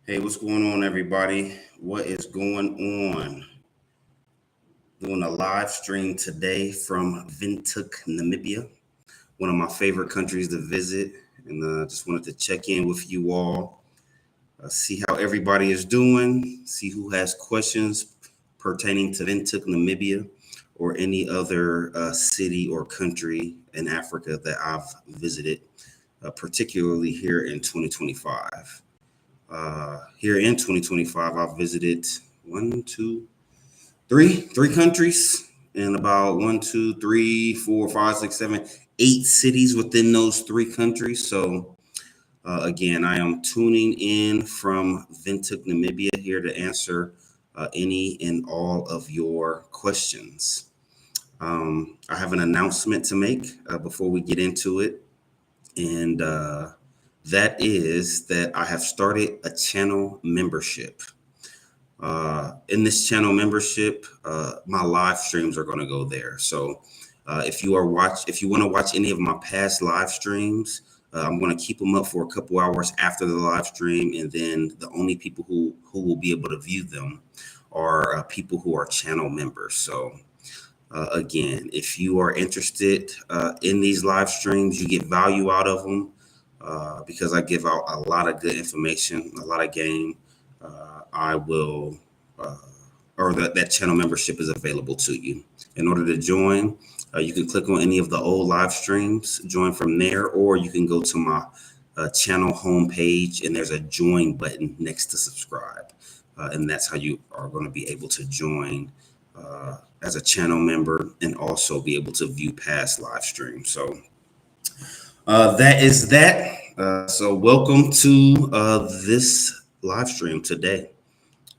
Hey, what's going on, everybody? What is going on? Doing a live stream today from Windhoek, Namibia, one of my favorite countries to visit. And just wanted to check in with you all, see how everybody is doing, see who has questions pertaining to Windhoek, Namibia, or any other city or country in Africa that I've visited, particularly here in 2025. Here in 2025, I've visited one, two, three countries and about one, two, three, four, five, six, seven, 8 cities within those 3 countries. So again, I am tuning in from Windhoek, Namibia, here to answer any and all of your questions. I have an announcement to make before we get into it, and that is that I have started a channel membership. In this channel membership, my live streams are going to go there. So if you want to watch any of my past live streams, I'm going to keep them up for a couple hours after the live stream, and then the only people who will be able to view them are people who are channel members. So again, if you are interested in these live streams, you get value out of them because I give out a lot of good information, a lot of game. I will, or that channel membership is available to you. In order to join, you can click on any of the old live streams, join from there, or you can go to my channel homepage and there's a join button next to subscribe. And that's how you are going to be able to join as a channel member and also be able to view past live streams. So that is that. So welcome to this live stream today,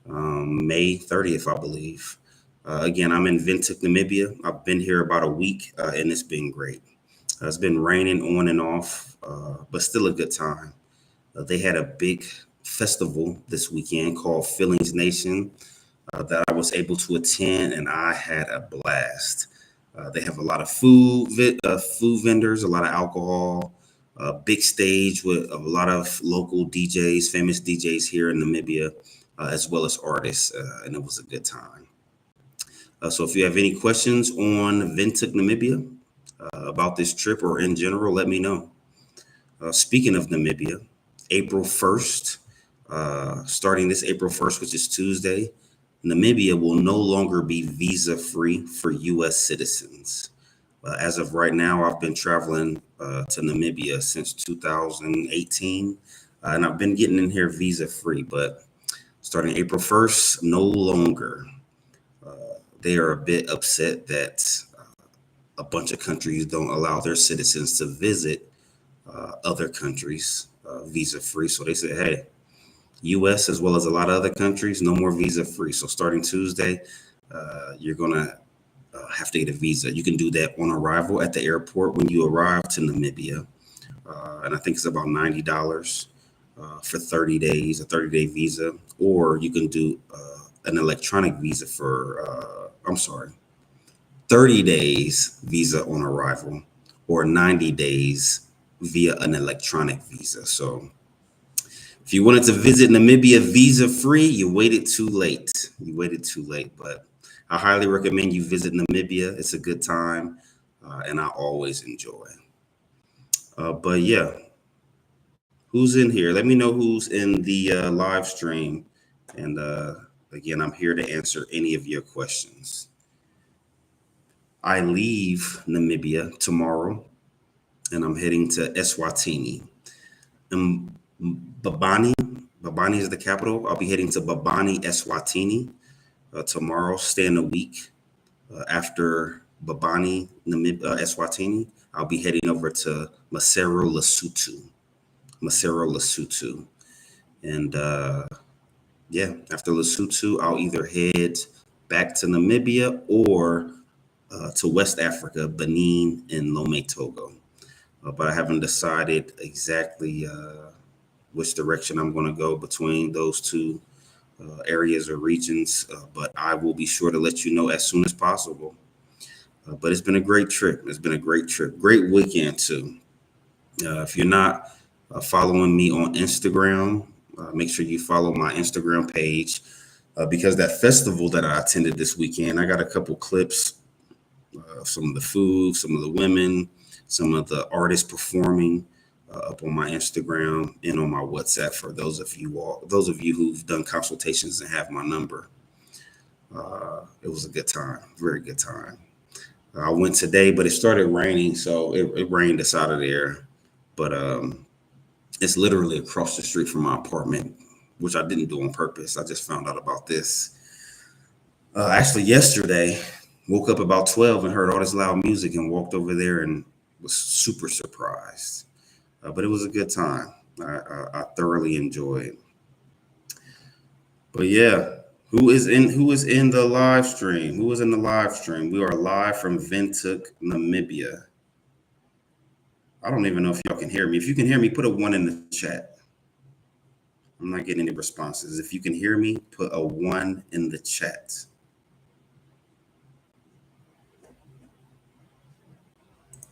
May 30th, I believe. Again, I'm in Windhoek, Namibia. I've been here about a week and it's been great. It's been raining on and off, but still a good time. They had a big festival this weekend called Feelings Nation that I was able to attend, and I had a blast. They have a lot of food vendors, a lot of alcohol, a big stage with a lot of local DJs, famous DJs here in Namibia, as well as artists, and it was a good time. So if you have any questions on Windhoek, Namibia, about this trip or in general, let me know. Speaking of Namibia, April 1st, starting this April 1st, which is Tuesday, Namibia will no longer be visa-free for U.S. citizens. As of right now, I've been traveling to Namibia since 2018, and I've been getting in here visa-free, but starting April 1st, no longer. They are a bit upset that a bunch of countries don't allow their citizens to visit other countries visa-free. So they said, hey, U.S. as well as a lot of other countries, no more visa-free. So starting Tuesday, you're going to have to get a visa. You can do that on arrival at the airport when you arrive to Namibia. And I think it's about $90 for 30 days, a 30-day visa. Or you can do an electronic visa for, 30 days visa on arrival, or 90 days via an electronic visa. So if you wanted to visit Namibia visa-free, you waited too late. But I highly recommend you visit Namibia. It's a good time, and I always enjoy. But yeah, who's in here? Let me know who's in the live stream. And again, I'm here to answer any of your questions. I leave Namibia tomorrow, and I'm heading to Eswatini. And Babani is the capital. I'll be heading to Babani, Eswatini tomorrow, staying a week. After Babani, Eswatini, I'll be heading over to Maseru, Lesotho. And after Lesotho, I'll either head back to Namibia or to West Africa, Benin, and Lome, Togo. But I haven't decided exactly which direction I'm going to go between those two areas or regions, but I will be sure to let you know as soon as possible. But it's been a great trip. Great weekend too. If you're not following me on Instagram, Make sure you follow my Instagram page because that festival that I attended this weekend, I got a couple clips of some of the food, some of the women, some of the artists performing up on my Instagram and on my WhatsApp for those of you who've done consultations and have my number. It was a good time, very good time. I went today, but it started raining, so it rained us out of there. But it's literally across the street from my apartment, which I didn't do on purpose. I just found out about this actually yesterday. Woke up about 12 and heard all this loud music and walked over there and was super surprised. But it was a good time. I thoroughly enjoyed. But yeah, who is in the live stream? Who is in the live stream? We are live from Windhoek, Namibia. I don't even know if y'all can hear me. If you can hear me, put a one in the chat. I'm not getting any responses. If you can hear me, put a one in the chat.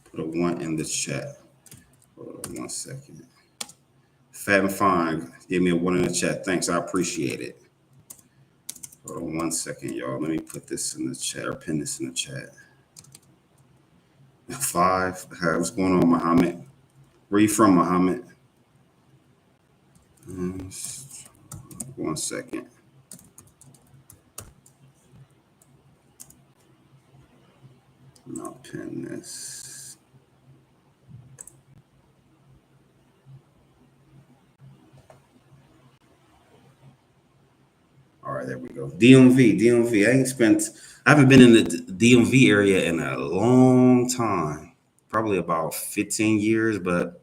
Put a one in the chat. Hold on 1 second. Fat and Fine, give me a one in the chat. Thanks, I appreciate it. Hold on 1 second, y'all. Let me put this in the chat or pin this in the chat. 5. What's going on, Muhammad? Where you from, Muhammad? 1 second. I'll pin this. All right, there we go. DMV. I haven't been in the DMV area in a long time, probably about 15 years, but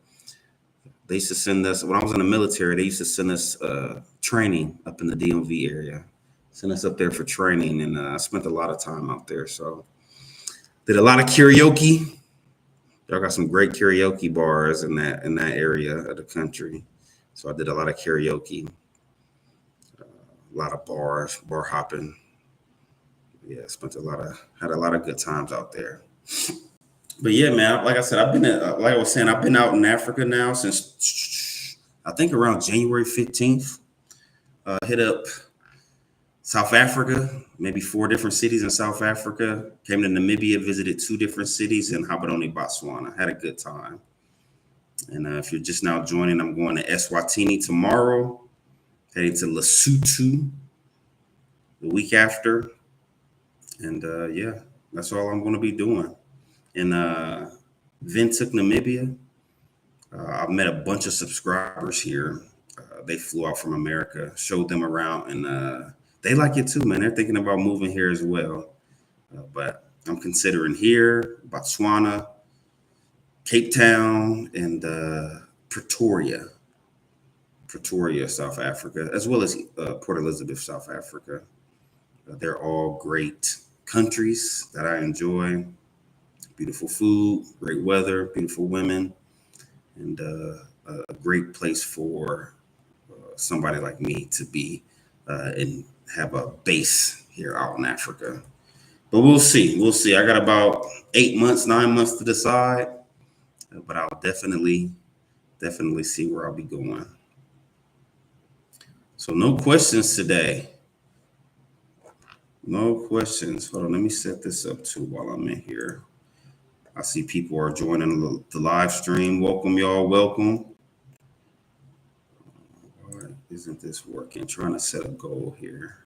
they used to send us, when I was in the military, they used to send us training up in the DMV area, send us up there for training. And I spent a lot of time out there. So did a lot of karaoke. Y'all got some great karaoke bars in that area of the country. So I did a lot of karaoke, a lot of bar hopping. Yeah, had a lot of good times out there. But yeah, man, like I said, like I was saying, I've been out in Africa now since I think around January 15th. Hit up South Africa, maybe 4 different cities in South Africa. Came to Namibia, visited 2 different cities, and Habonani, Botswana. Had a good time. And if you're just now joining, I'm going to Eswatini tomorrow, heading to Lesotho the week after. And yeah, that's all I'm going to be doing. In Windhoek, Namibia, I've met a bunch of subscribers here. They flew out from America, showed them around, and they like it too, man. They're thinking about moving here as well. But I'm considering here, Botswana, Cape Town, and Pretoria, South Africa, as well as Port Elizabeth, South Africa. They're all great countries that I enjoy. Beautiful food, great weather, beautiful women, and a great place for somebody like me to be and have a base here out in Africa. But we'll see. We'll see. I got about 8 months, 9 months to decide, but I'll definitely see where I'll be going. So no questions today. No questions. Hold on. Let me set this up too while I'm in here. I see people are joining the live stream. Welcome, y'all. Welcome. Why isn't this working? Trying to set a goal here.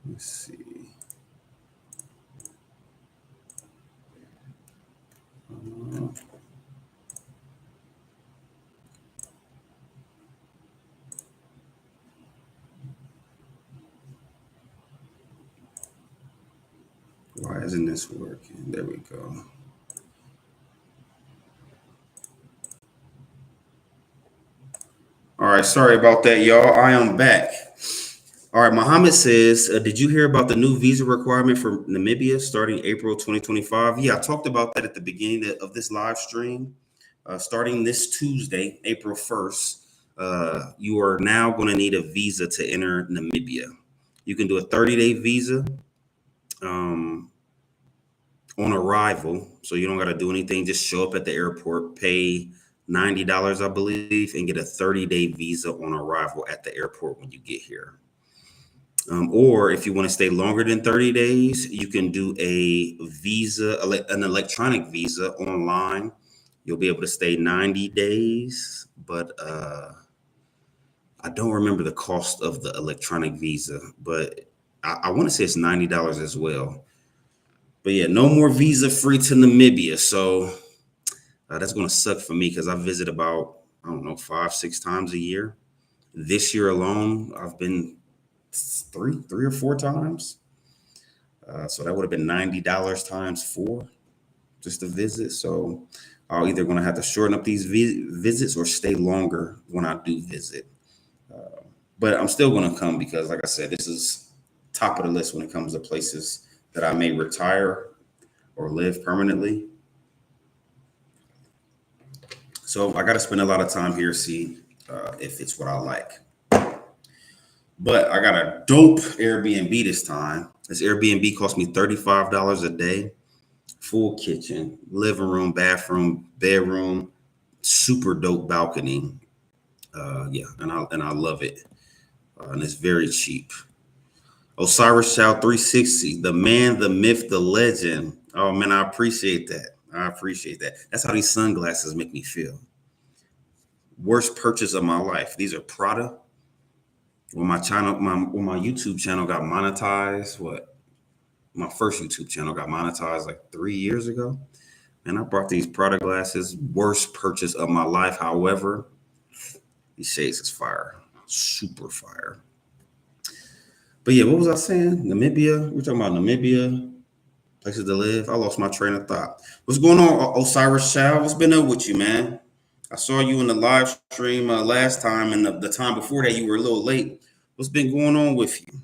Let's see. Why isn't this working? There we go. All right, sorry about that, y'all. I am back. All right, Muhammad says, did you hear about the new visa requirement for Namibia starting April 2025? Yeah, I talked about that at the beginning of this live stream. Starting this Tuesday, April 1st, you are now going to need a visa to enter Namibia. You can do a 30-day visa on arrival, so you don't got to do anything. Just show up at the airport, pay $90, I believe, and get a 30-day visa on arrival at the airport when you get here. Or if you want to stay longer than 30 days, you can do an electronic visa online. You'll be able to stay 90 days, but I don't remember the cost of the electronic visa, but I want to say it's $90 as well. But yeah, no more visa free to Namibia. So that's going to suck for me because I visit about, I don't know, 5, 6 times a year. This year alone, I've been three or four times. So that would have been $90 times four just to visit. So I'll either going to have to shorten up these visits or stay longer when I do visit. But I'm still going to come because, like I said, this is top of the list when it comes to places that I may retire or live permanently. So I got to spend a lot of time here, see if it's what I like. But I got a dope Airbnb this time. This Airbnb cost me $35 a day, full kitchen, living room, bathroom, bedroom, super dope balcony. Yeah, and I love it. And it's very cheap. Osiris Child 360, the man, the myth, the legend. Oh man, I appreciate that. I appreciate that. That's how these sunglasses make me feel. Worst purchase of my life. These are Prada. When my YouTube channel got monetized, my first YouTube channel got monetized like 3 years ago. And I brought these Prada glasses. Worst purchase of my life. However, these shades is fire. Super fire. But yeah, what was I saying? Namibia. We're talking about Namibia, places to live. I lost my train of thought. What's going on, Osiris Child? What's been up with you, man? I saw you in the live stream last time, and the time before that, you were a little late. What's been going on with you?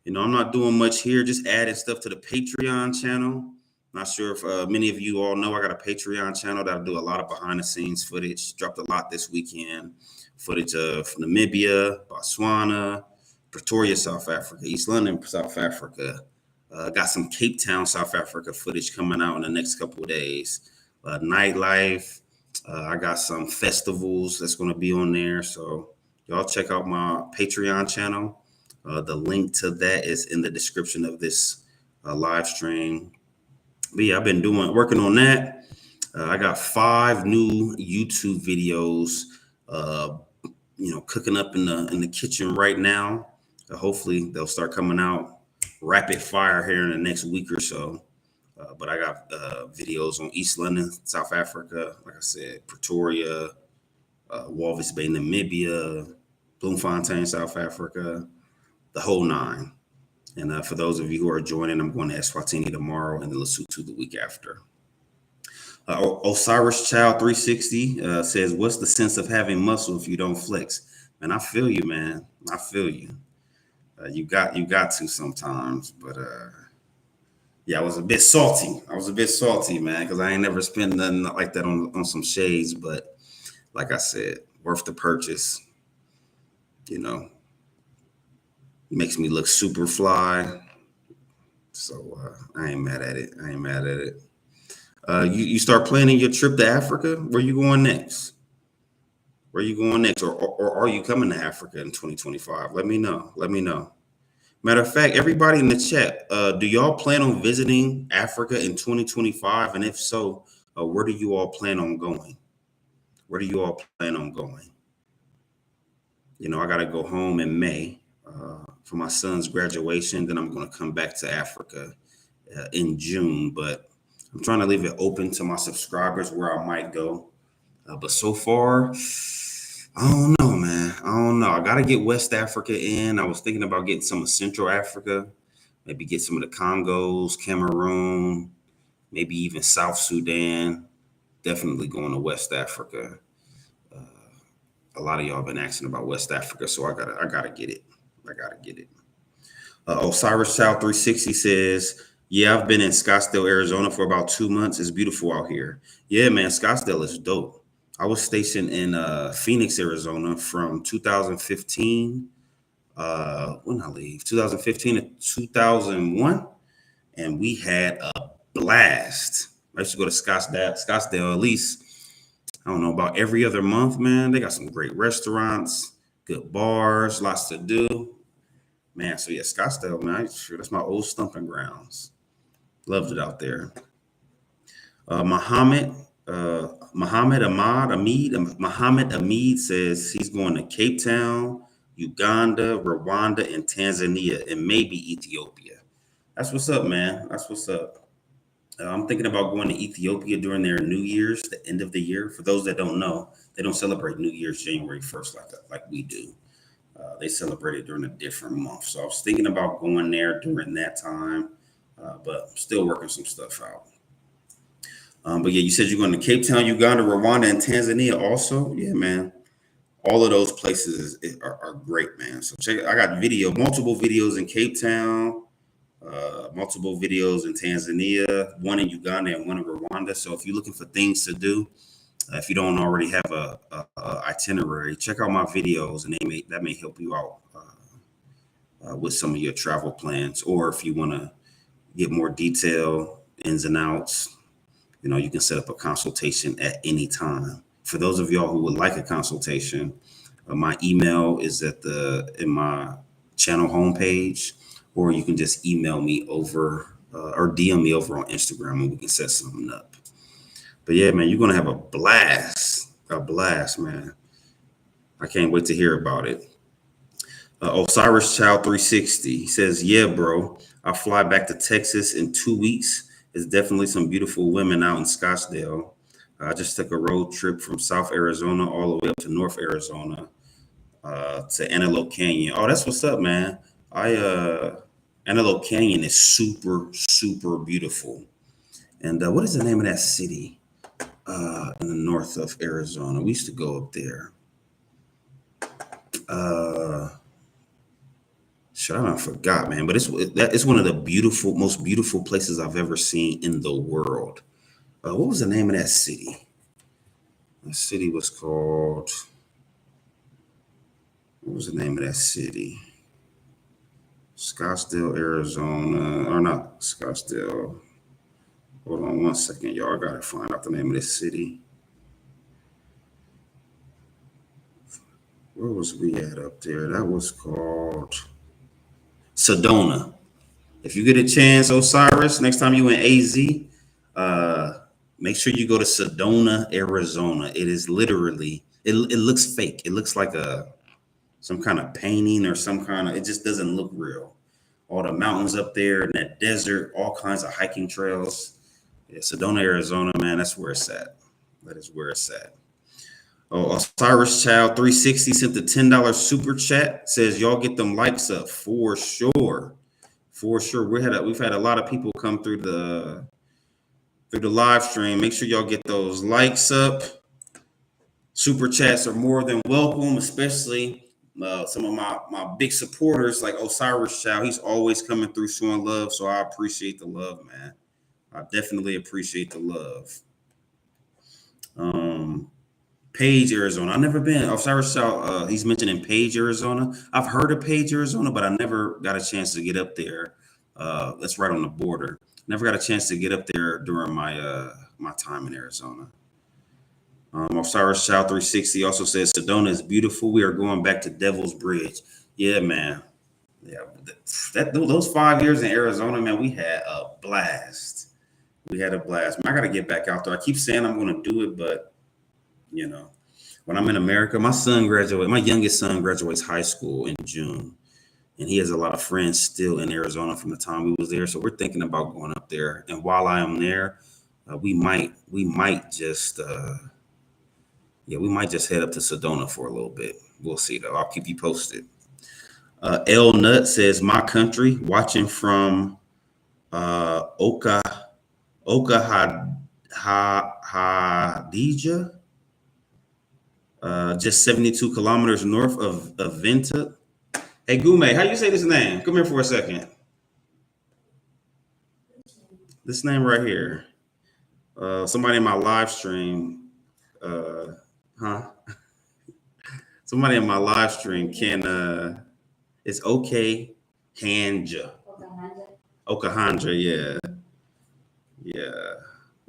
You know, I'm not doing much here, just adding stuff to the Patreon channel. Not sure if many of you all know I got a Patreon channel that I do a lot of behind the scenes footage. Dropped a lot this weekend. Footage of Namibia, Botswana, Pretoria, South Africa, East London, South Africa. Got some Cape Town, South Africa footage coming out in the next couple of days. Nightlife. I got some festivals that's going to be on there. So y'all check out my Patreon channel. The link to that is in the description of this live stream. But yeah, I've been working on that. I got 5 new YouTube videos, cooking up in the kitchen right now. Hopefully they'll start coming out rapid fire here in the next week or so. But I got videos on East London, South Africa, like I said, Pretoria, Walvis Bay, Namibia, Bloemfontein, South Africa, the whole 9. And for those of you who are joining, I'm going to Eswatini tomorrow and then Lesotho the week after. Osiris Child 360 says, what's the sense of having muscle if you don't flex? Man, I feel you, man. I feel you. You got to sometimes, but yeah, I was a bit salty, man, because I ain't never spent nothing like that on some shades. But like I said, worth the purchase. You know, makes me look super fly. So I ain't mad at it. You start planning your trip to Africa. Where you going next? Or are you coming to Africa in 2025? Let me know. Matter of fact, everybody in the chat, do y'all plan on visiting Africa in 2025? And if so, where do you all plan on going? You know, I got to go home in May for my son's graduation. Then I'm going to come back to Africa in June. But I'm trying to leave it open to my subscribers where I might go. But so far, I don't know, man. I got to get West Africa in. I was thinking about getting some of Central Africa, maybe get some of the Congos, Cameroon, maybe even South Sudan. Definitely going to West Africa. A lot of y'all been asking about West Africa, so I gotta get it. Osiris Child 360 says, yeah, I've been in Scottsdale, Arizona for about 2 months. It's beautiful out here. Yeah, man, Scottsdale is dope. I was stationed in Phoenix, Arizona from 2015. When I leave, 2015 to 2001, and we had a blast. I used to go to Scottsdale at least I don't know, about every other month, man. They got some great restaurants, good bars, lots to do. Man, so yeah, Scottsdale, man, sure, that's my old stomping grounds. Loved it out there. Muhammad, Muhammad Ahmed says he's going to Cape Town, Uganda, Rwanda, and Tanzania, and maybe Ethiopia. That's what's up, man. That's what's up. I'm thinking about going to Ethiopia during their New Year's, the end of the year. For those that don't know, they don't celebrate New Year's January 1st like we do. They celebrate it during a different month. So I was thinking about going there during that time, but I'm still working some stuff out. But yeah, you said you're going to Cape Town, Uganda, Rwanda, and Tanzania also. Yeah, man. All of those places are great, man. So check. I got multiple videos in Cape Town, multiple videos in Tanzania, one in Uganda and one in Rwanda. So if you're looking for things to do, if you don't already have a itinerary, check out my videos, and that may help you out with some of your travel plans. Or if you want to get more detail, ins and outs, you can set up a consultation at any time. For those of y'all who would like a consultation, my email is in my channel homepage, or you can just email me over or DM me over on Instagram, and we can set something up. But yeah, man, you're gonna have a blast, man. I can't wait to hear about it. Osiris Child 360 he says, "Yeah, bro, I'll fly back to Texas in 2 weeks. There's definitely some beautiful women out in Scottsdale. I just took a road trip from South Arizona all the way up to North Arizona to Antelope Canyon. Oh, that's what's up, man. Antelope Canyon is super, super beautiful. And what is the name of that city in the north of Arizona? We used to go up there. Shit, I forgot, man. But it's one of the most beautiful places I've ever seen in the world. What was the name of that city? The city was called. What was the name of that city? Scottsdale, Arizona, or not Scottsdale. Hold on one second, y'all. I gotta find out the name of this city. Where was we at up there? That was called Sedona. If you get a chance, Osiris, next time you in AZ, make sure you go to Sedona, Arizona. It is literally, it looks fake. It looks like some kind of painting or it just doesn't look real. All the mountains up there and that desert, all kinds of hiking trails. Yeah, Sedona, Arizona, man, that's where it's at. That is where it's at. Oh, Osiris Child 360 sent the $10 super chat. Says y'all get them likes up for sure. For sure. We've had a lot of people come through the live stream. Make sure y'all get those likes up. Super chats are more than welcome, especially some of my big supporters like Osiris Child. He's always coming through showing love. So I appreciate the love, man. I definitely appreciate the love. Page, Arizona. I've never been. Osiris Child, he's mentioning Page, Arizona. I've heard of Page, Arizona, but I never got a chance to get up there. That's right on the border. Never got a chance to get up there during my time in Arizona. Osiris Child 360 also says Sedona is beautiful. We are going back to Devil's Bridge. Yeah, man. Yeah, those 5 years in Arizona, man, we had a blast. We had a blast. Man, I got to get back out there. I keep saying I'm going to do it, but when I'm in America, my youngest son graduates high school in June, and he has a lot of friends still in Arizona from the time we was there. So we're thinking about going up there. And while I am there, we might just head up to Sedona for a little bit. We'll see though. I'll keep you posted. L Nut says my country watching from Hadija. Just 72 kilometers north of Windhoek. Hey, Gume, how you say this name? Come here for a second. This name right here. Somebody in my live stream, somebody in my live stream it's okay, Hanja. Okahanja, yeah.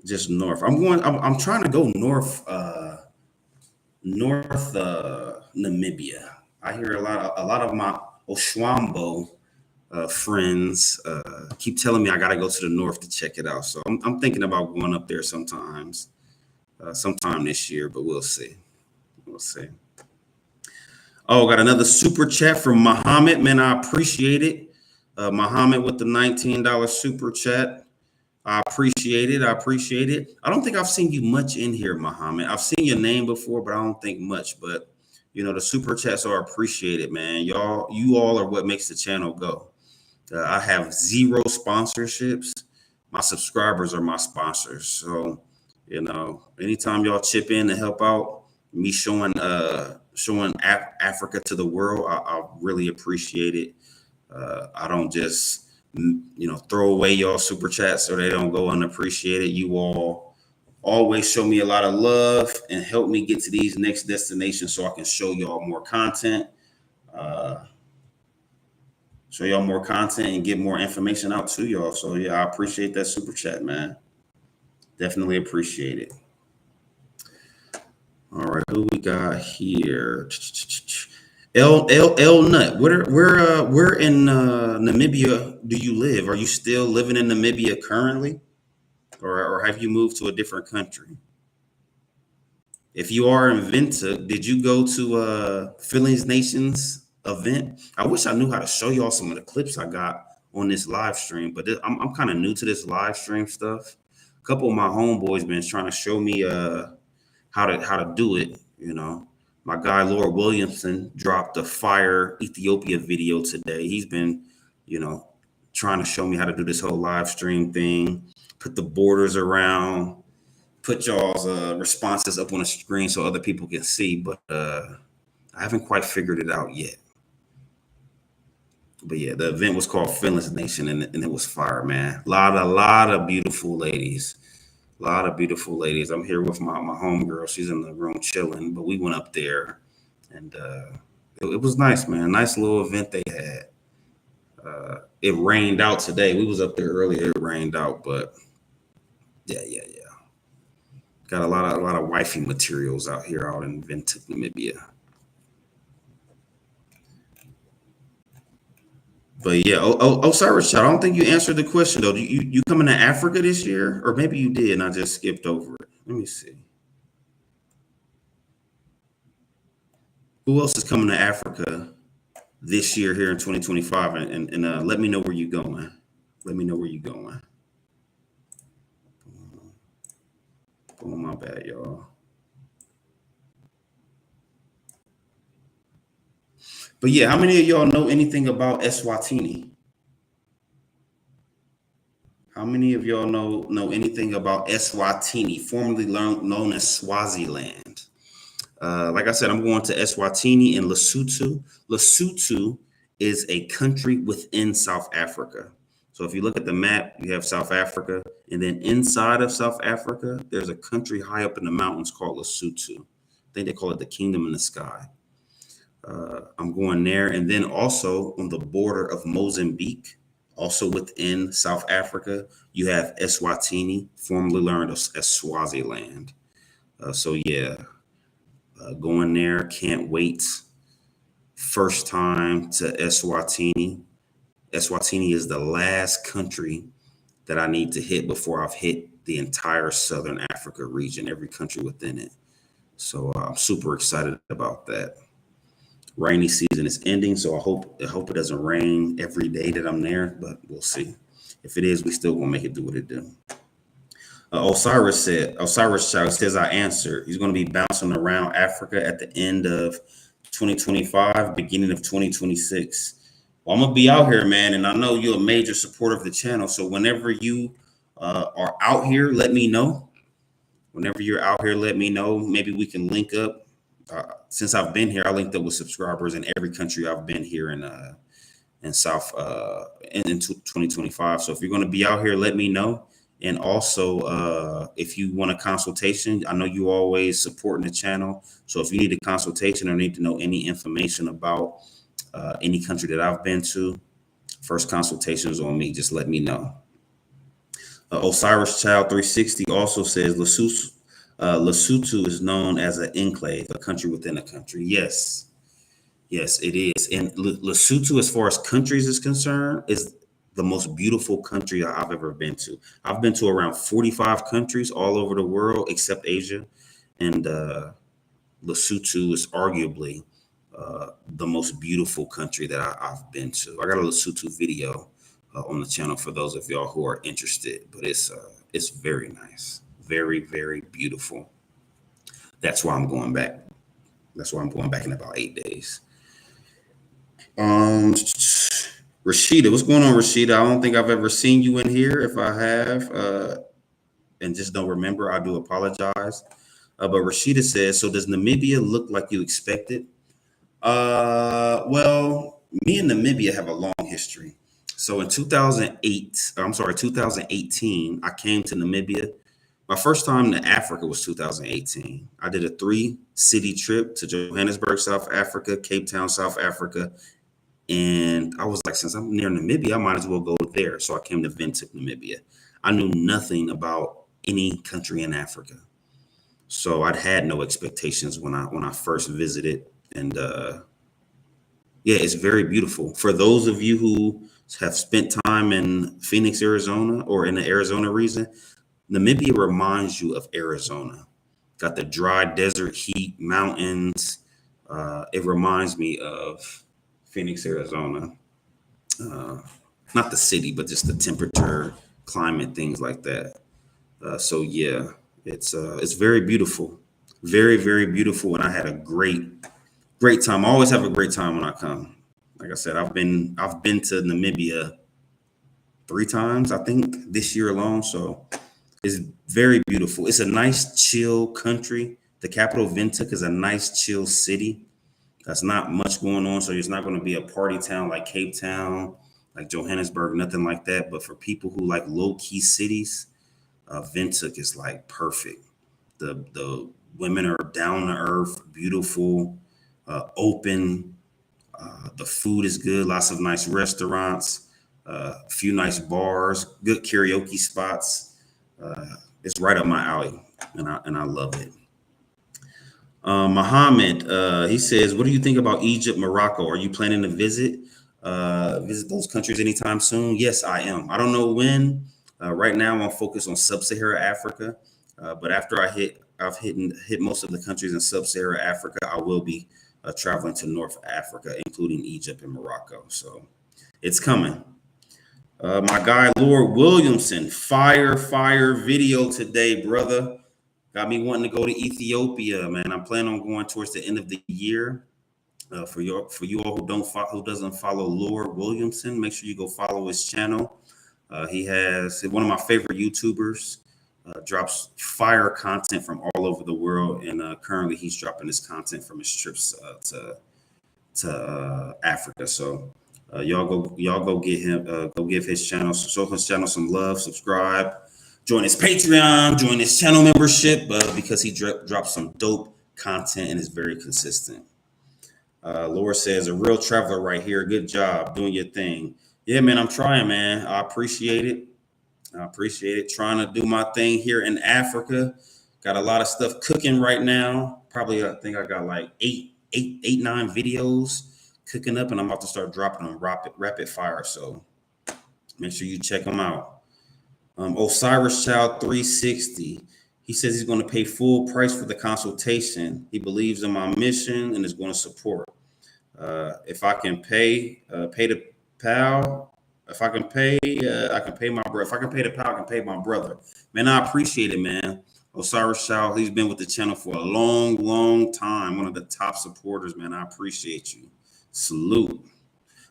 Just north. I'm trying to go north North Namibia. I hear a lot of my Oshwambo friends keep telling me I got to go to the north to check it out. So I'm thinking about going up there sometime this year, but we'll see. We'll see. Oh, got another super chat from Muhammad. Man, I appreciate it. Muhammad with the $19 super chat. I appreciate it. I appreciate it. I don't think I've seen you much in here, Muhammad. I've seen your name before, but I don't think much. But the super chats are appreciated, man. You all are what makes the channel go. I have zero sponsorships. My subscribers are my sponsors. So, anytime y'all chip in to help out me showing Africa to the world, I really appreciate it. I don't just throw away y'all super chats so they don't go unappreciated. You all always show me a lot of love and help me get to these next destinations so I can show y'all more content. And get more information out to y'all. So yeah, I appreciate that super chat, man. Definitely appreciate it. All right, who we got here? L Nut. Where in Namibia do you live? Are you still living in Namibia currently, or have you moved to a different country? If you are in Windhoek, did you go to Feelings Nation's event? I wish I knew how to show y'all some of the clips I got on this live stream, but I'm kind of new to this live stream stuff. A couple of my homeboys been trying to show me how to do it. My guy Lord Williamson dropped a fire Ethiopia video today. He's been, trying to show me how to do this whole live stream thing, put the borders around, put y'all's responses up on the screen so other people can see, but I haven't quite figured it out yet. But yeah, the event was called Feelings Nation, and it was fire, man. A lot of beautiful ladies. A lot of beautiful ladies. I'm here with my homegirl. She's in the room chilling, but we went up there, and it was nice, man. Nice little event they had. It rained out today. We was up there earlier. It rained out, but yeah. Got a lot of wifey materials out here out in Windhoek, Namibia. But yeah, Osiris Child, I don't think you answered the question though. You coming to Africa this year, or maybe you did, and I just skipped over it. Let me see. Who else is coming to Africa this year here in 2025? And let me know where you're going. Let me know where you're going. Oh, my bad, y'all. But yeah, how many of y'all know anything about Eswatini? How many of y'all know anything about Eswatini, formerly known as Swaziland? Like I said, I'm going to Eswatini and Lesotho. Lesotho is a country within South Africa. So if you look at the map, you have South Africa, and then inside of South Africa, there's a country high up in the mountains called Lesotho. I think they call it the Kingdom in the Sky. I'm going there, and then also on the border of Mozambique, also within South Africa, you have Eswatini, formerly learned as Swaziland. So yeah, going there, can't wait. First time to Eswatini. Eswatini is the last country that I need to hit before I've hit the entire Southern Africa region, every country within it. So I'm super excited about that. Rainy season is ending, so I hope it doesn't rain every day that I'm there, but we'll see. If it is, we still gonna make it do what it do. Osiris Child says I answered. He's gonna be bouncing around Africa at the end of 2025, beginning of 2026. Well, I'm gonna be out here, man, and I know you're a major supporter of the channel. So whenever you are out here, let me know. Whenever you're out here, let me know. Maybe we can link up. Since I've been here, I linked up with subscribers in every country I've been here in South in 2025. So if you're going to be out here, let me know. And also, if you want a consultation, I know you always supporting the channel. So if you need a consultation or need to know any information about any country that I've been to, first consultation is on me. Just let me know. Osiris Child 360 also says Lesotho is known as an enclave, a country within a country. Yes, yes, it is. And Lesotho, as far as countries is concerned, is the most beautiful country I've ever been to. I've been to around 45 countries all over the world except Asia. And Lesotho is arguably the most beautiful country that I've been to. I got a Lesotho video on the channel for those of y'all who are interested, but it's very nice, very very beautiful. That's why I'm going back. That's why I'm going back in about 8 days. Rashida, what's going on, Rashida? I don't think I've ever seen you in here. If I have, and just don't remember, I do apologize. But Rashida says, so does Namibia look like you expected? Well, me and Namibia have a long history. So in 2018, I came to Namibia. My first time to Africa was 2018. I did a 3-city trip to Johannesburg, South Africa, Cape Town, South Africa. And I was like, since I'm near Namibia, I might as well go there. So I came to Windhoek, Namibia. I knew nothing about any country in Africa. So I'd had no expectations when I first visited. And yeah, it's very beautiful. For those of you who have spent time in Phoenix, Arizona, or in the Arizona region, Namibia reminds you of Arizona. Got the dry desert heat, mountains. It reminds me of Phoenix, Arizona. Not the city, but just the temperature, climate, things like that. So yeah, it's very beautiful, very very beautiful, and I had a great time. I always have a great time when I come. Like I said, I've been to Namibia 3 times, I think, this year alone. So it's very beautiful. It's a nice, chill country. The capital, Windhoek, is a nice, chill city. That's not much going on. So it's not going to be a party town like Cape Town, like Johannesburg, nothing like that. But for people who like low key cities, Windhoek is like perfect. The women are down to earth, beautiful, open. The food is good. Lots of nice restaurants, a few nice bars, good karaoke spots. It's right up my alley, and I love it. Mohammed, he says, "What do you think about Egypt, Morocco? Are you planning to visit those countries anytime soon?" Yes, I am. I don't know when. Right now, I'm focused on Sub-Saharan Africa, but after I've hit most of the countries in Sub-Saharan Africa, I will be traveling to North Africa, including Egypt and Morocco. So it's coming. My guy Lord Williamson, fire video today, brother. Got me wanting to go to Ethiopia, man. I'm planning on going towards the end of the year. For you all who doesn't follow Lord Williamson, make sure you go follow his channel. He has one of my favorite YouTubers. Drops fire content from all over the world, and currently he's dropping his content from his trips to Africa. So y'all go get him, go give his channel, show his channel some love, subscribe, join his Patreon, join his channel membership, because he drops some dope content and is very consistent. Laura says, a real traveler right here. Good job doing your thing. Yeah, man, I'm trying, man. I appreciate it. Trying to do my thing here in Africa. Got a lot of stuff cooking right now. Probably, I think I got like eight, 9 videos cooking up, and I'm about to start dropping them rapid fire. So make sure you check them out. Osiris Child 360. He says he's going to pay full price for the consultation. He believes in my mission and is going to support. If I can pay the pal. If I can pay, I can pay my brother. If I can pay the pal, I can pay my brother. Man, I appreciate it, man. Osiris Child, he's been with the channel for a long time. One of the top supporters, man. I appreciate you. Salute.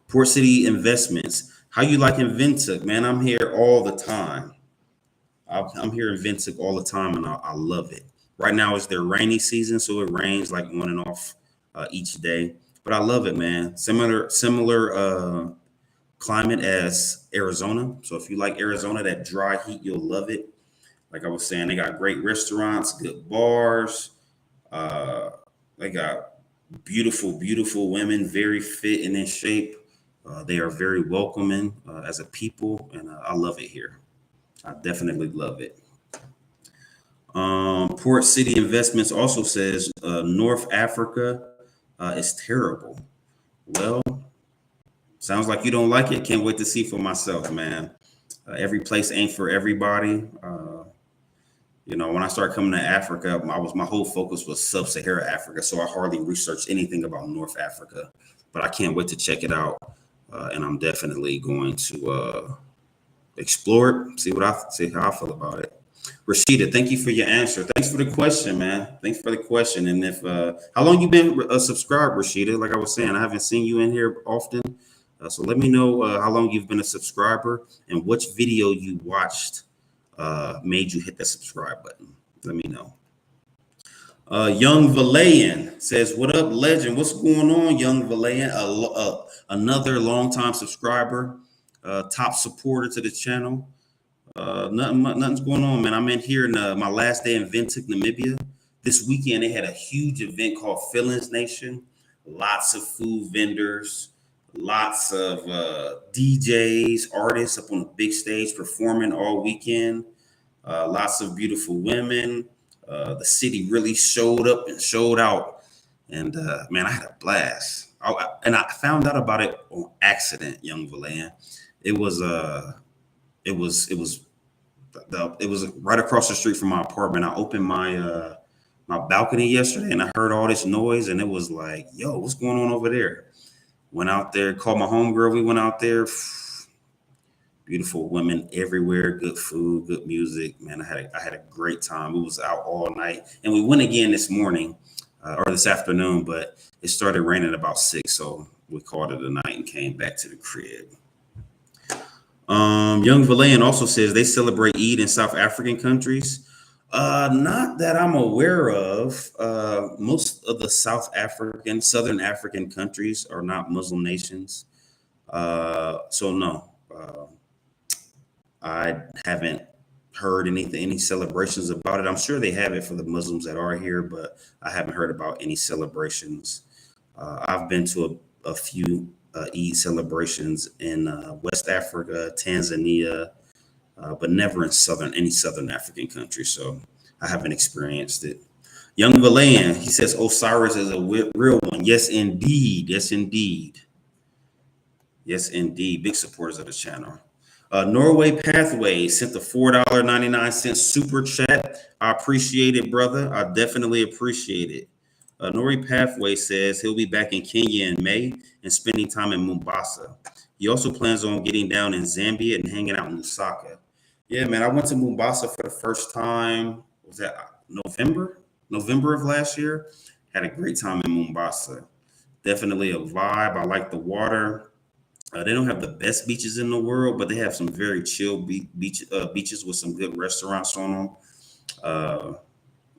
Port City Investments. How you liking Windhoek, man? I'm here all the time. I'm here in Windhoek all the time, and I love it. Right now it's their rainy season, so it rains like on and off each day. But I love it, man. Similar climate as Arizona. So if you like Arizona, that dry heat, you'll love it. Like I was saying, they got great restaurants, good bars. They got beautiful women, very fit and in shape. They are very welcoming as a people, and I love it here. I definitely love it. Port City Investments also says North Africa is terrible. Well, sounds like you don't like it. Can't wait to see for myself, man. Every place ain't for everybody. When I started coming to Africa, my whole focus was sub-Saharan Africa, so I hardly researched anything about North Africa. But I can't wait to check it out, and I'm definitely going to explore it, see how I feel about it. Rashida, thank you for your answer. Thanks for the question, man. Thanks for the question. And if how long you been subscribed, Rashida? Like I was saying, I haven't seen you in here often, so let me know how long you've been a subscriber and which video you watched made you hit the subscribe button. Let me know. Young Valayan says, "What up, legend? What's going on, Young Valayan? Another longtime subscriber, top supporter to the channel. Nothing's going on, man. I'm in here in my last day in Windhoek, Namibia. This weekend, they had a huge event called Feelings Nation. Lots of food vendors, lots of DJs, artists up on the big stage performing all weekend. Lots of beautiful women. The city really showed up and showed out. And man, I had a blast. And I found out about it on accident, Young Valayan. It was it was right across the street from my apartment. I opened my balcony yesterday and I heard all this noise and it was like, yo, what's going on over there? Went out there, called my homegirl. We went out there. Beautiful women everywhere, good food, good music. Man, I had a great time. We was out all night and we went again this morning or this afternoon, but it started raining about 6, so we called it a night and came back to the crib. Young Valayan also says they celebrate Eid in South African countries. Not that I'm aware of. Most of the Southern African countries are not Muslim nations. So no, I haven't heard any celebrations about it. I'm sure they have it for the Muslims that are here, but I haven't heard about any celebrations. I've been to a few Eid celebrations in West Africa, Tanzania, but never in any Southern African country. So I haven't experienced it. Young Valayan, he says Osiris is a real one. Yes, indeed. Yes, indeed. Yes, indeed. Big supporters of the channel. Norway Pathway sent the $4.99 super chat. I appreciate it, brother. I definitely appreciate it. Norway Pathway says he'll be back in Kenya in May and spending time in Mombasa. He also plans on getting down in Zambia and hanging out in Lusaka. Yeah, man, I went to Mombasa for the first time. Was that November of last year? Had a great time in Mombasa. Definitely a vibe. I like the water. They don't have the best beaches in the world, but they have some very chill beaches with some good restaurants on them.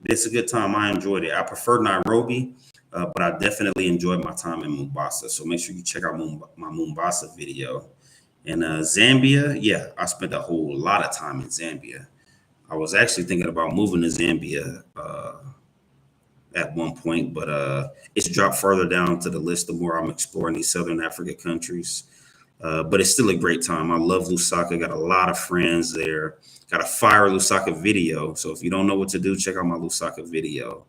It's a good time. I enjoyed it. I prefer Nairobi, but I definitely enjoyed my time in Mombasa. So make sure you check out my Mombasa video. And Zambia, yeah, I spent a whole lot of time in Zambia. I was actually thinking about moving to Zambia at one point, but it's dropped further down to the list the more I'm exploring these Southern Africa countries. But it's still a great time. I love Lusaka. Got a lot of friends there. Got a fire Lusaka video. So if you don't know what to do, check out my Lusaka video.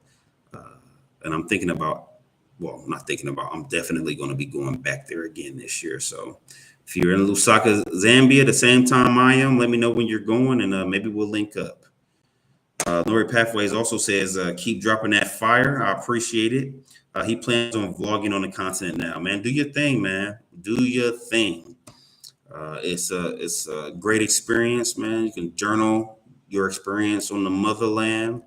And I'm thinking about, not thinking about, I'm definitely going to be going back there again this year. So if you're in Lusaka, Zambia, the same time I am, let me know when you're going and maybe we'll link up. Lori Pathways also says, keep dropping that fire. I appreciate it. He plans on vlogging on the continent now, man. Do your thing, man. Do your thing. It's a great experience, man. You can journal your experience on the motherland.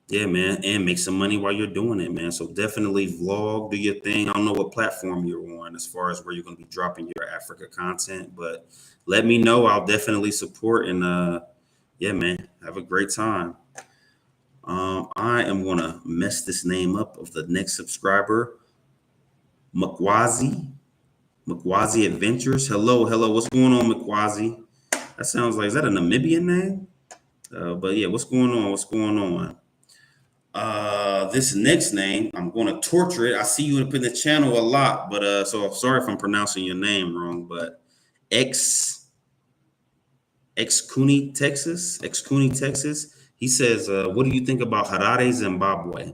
Yeah, man, and make some money while you're doing it, man. So definitely vlog, do your thing. I don't know what platform you're on as far as where you're going to be dropping your Africa content, but let me know. I'll definitely support and yeah, man, have a great time. I am going to mess this name up of the next subscriber, Makwazi Adventures. Hello. What's going on, Makwazi? That sounds like, is that a Namibian name? But yeah, what's going on? This next name, I'm going to torture it. I see you up in the channel a lot, but so sorry if I'm pronouncing your name wrong, but Ex Cooney, Texas. He says, "What do you think about Harare, Zimbabwe?"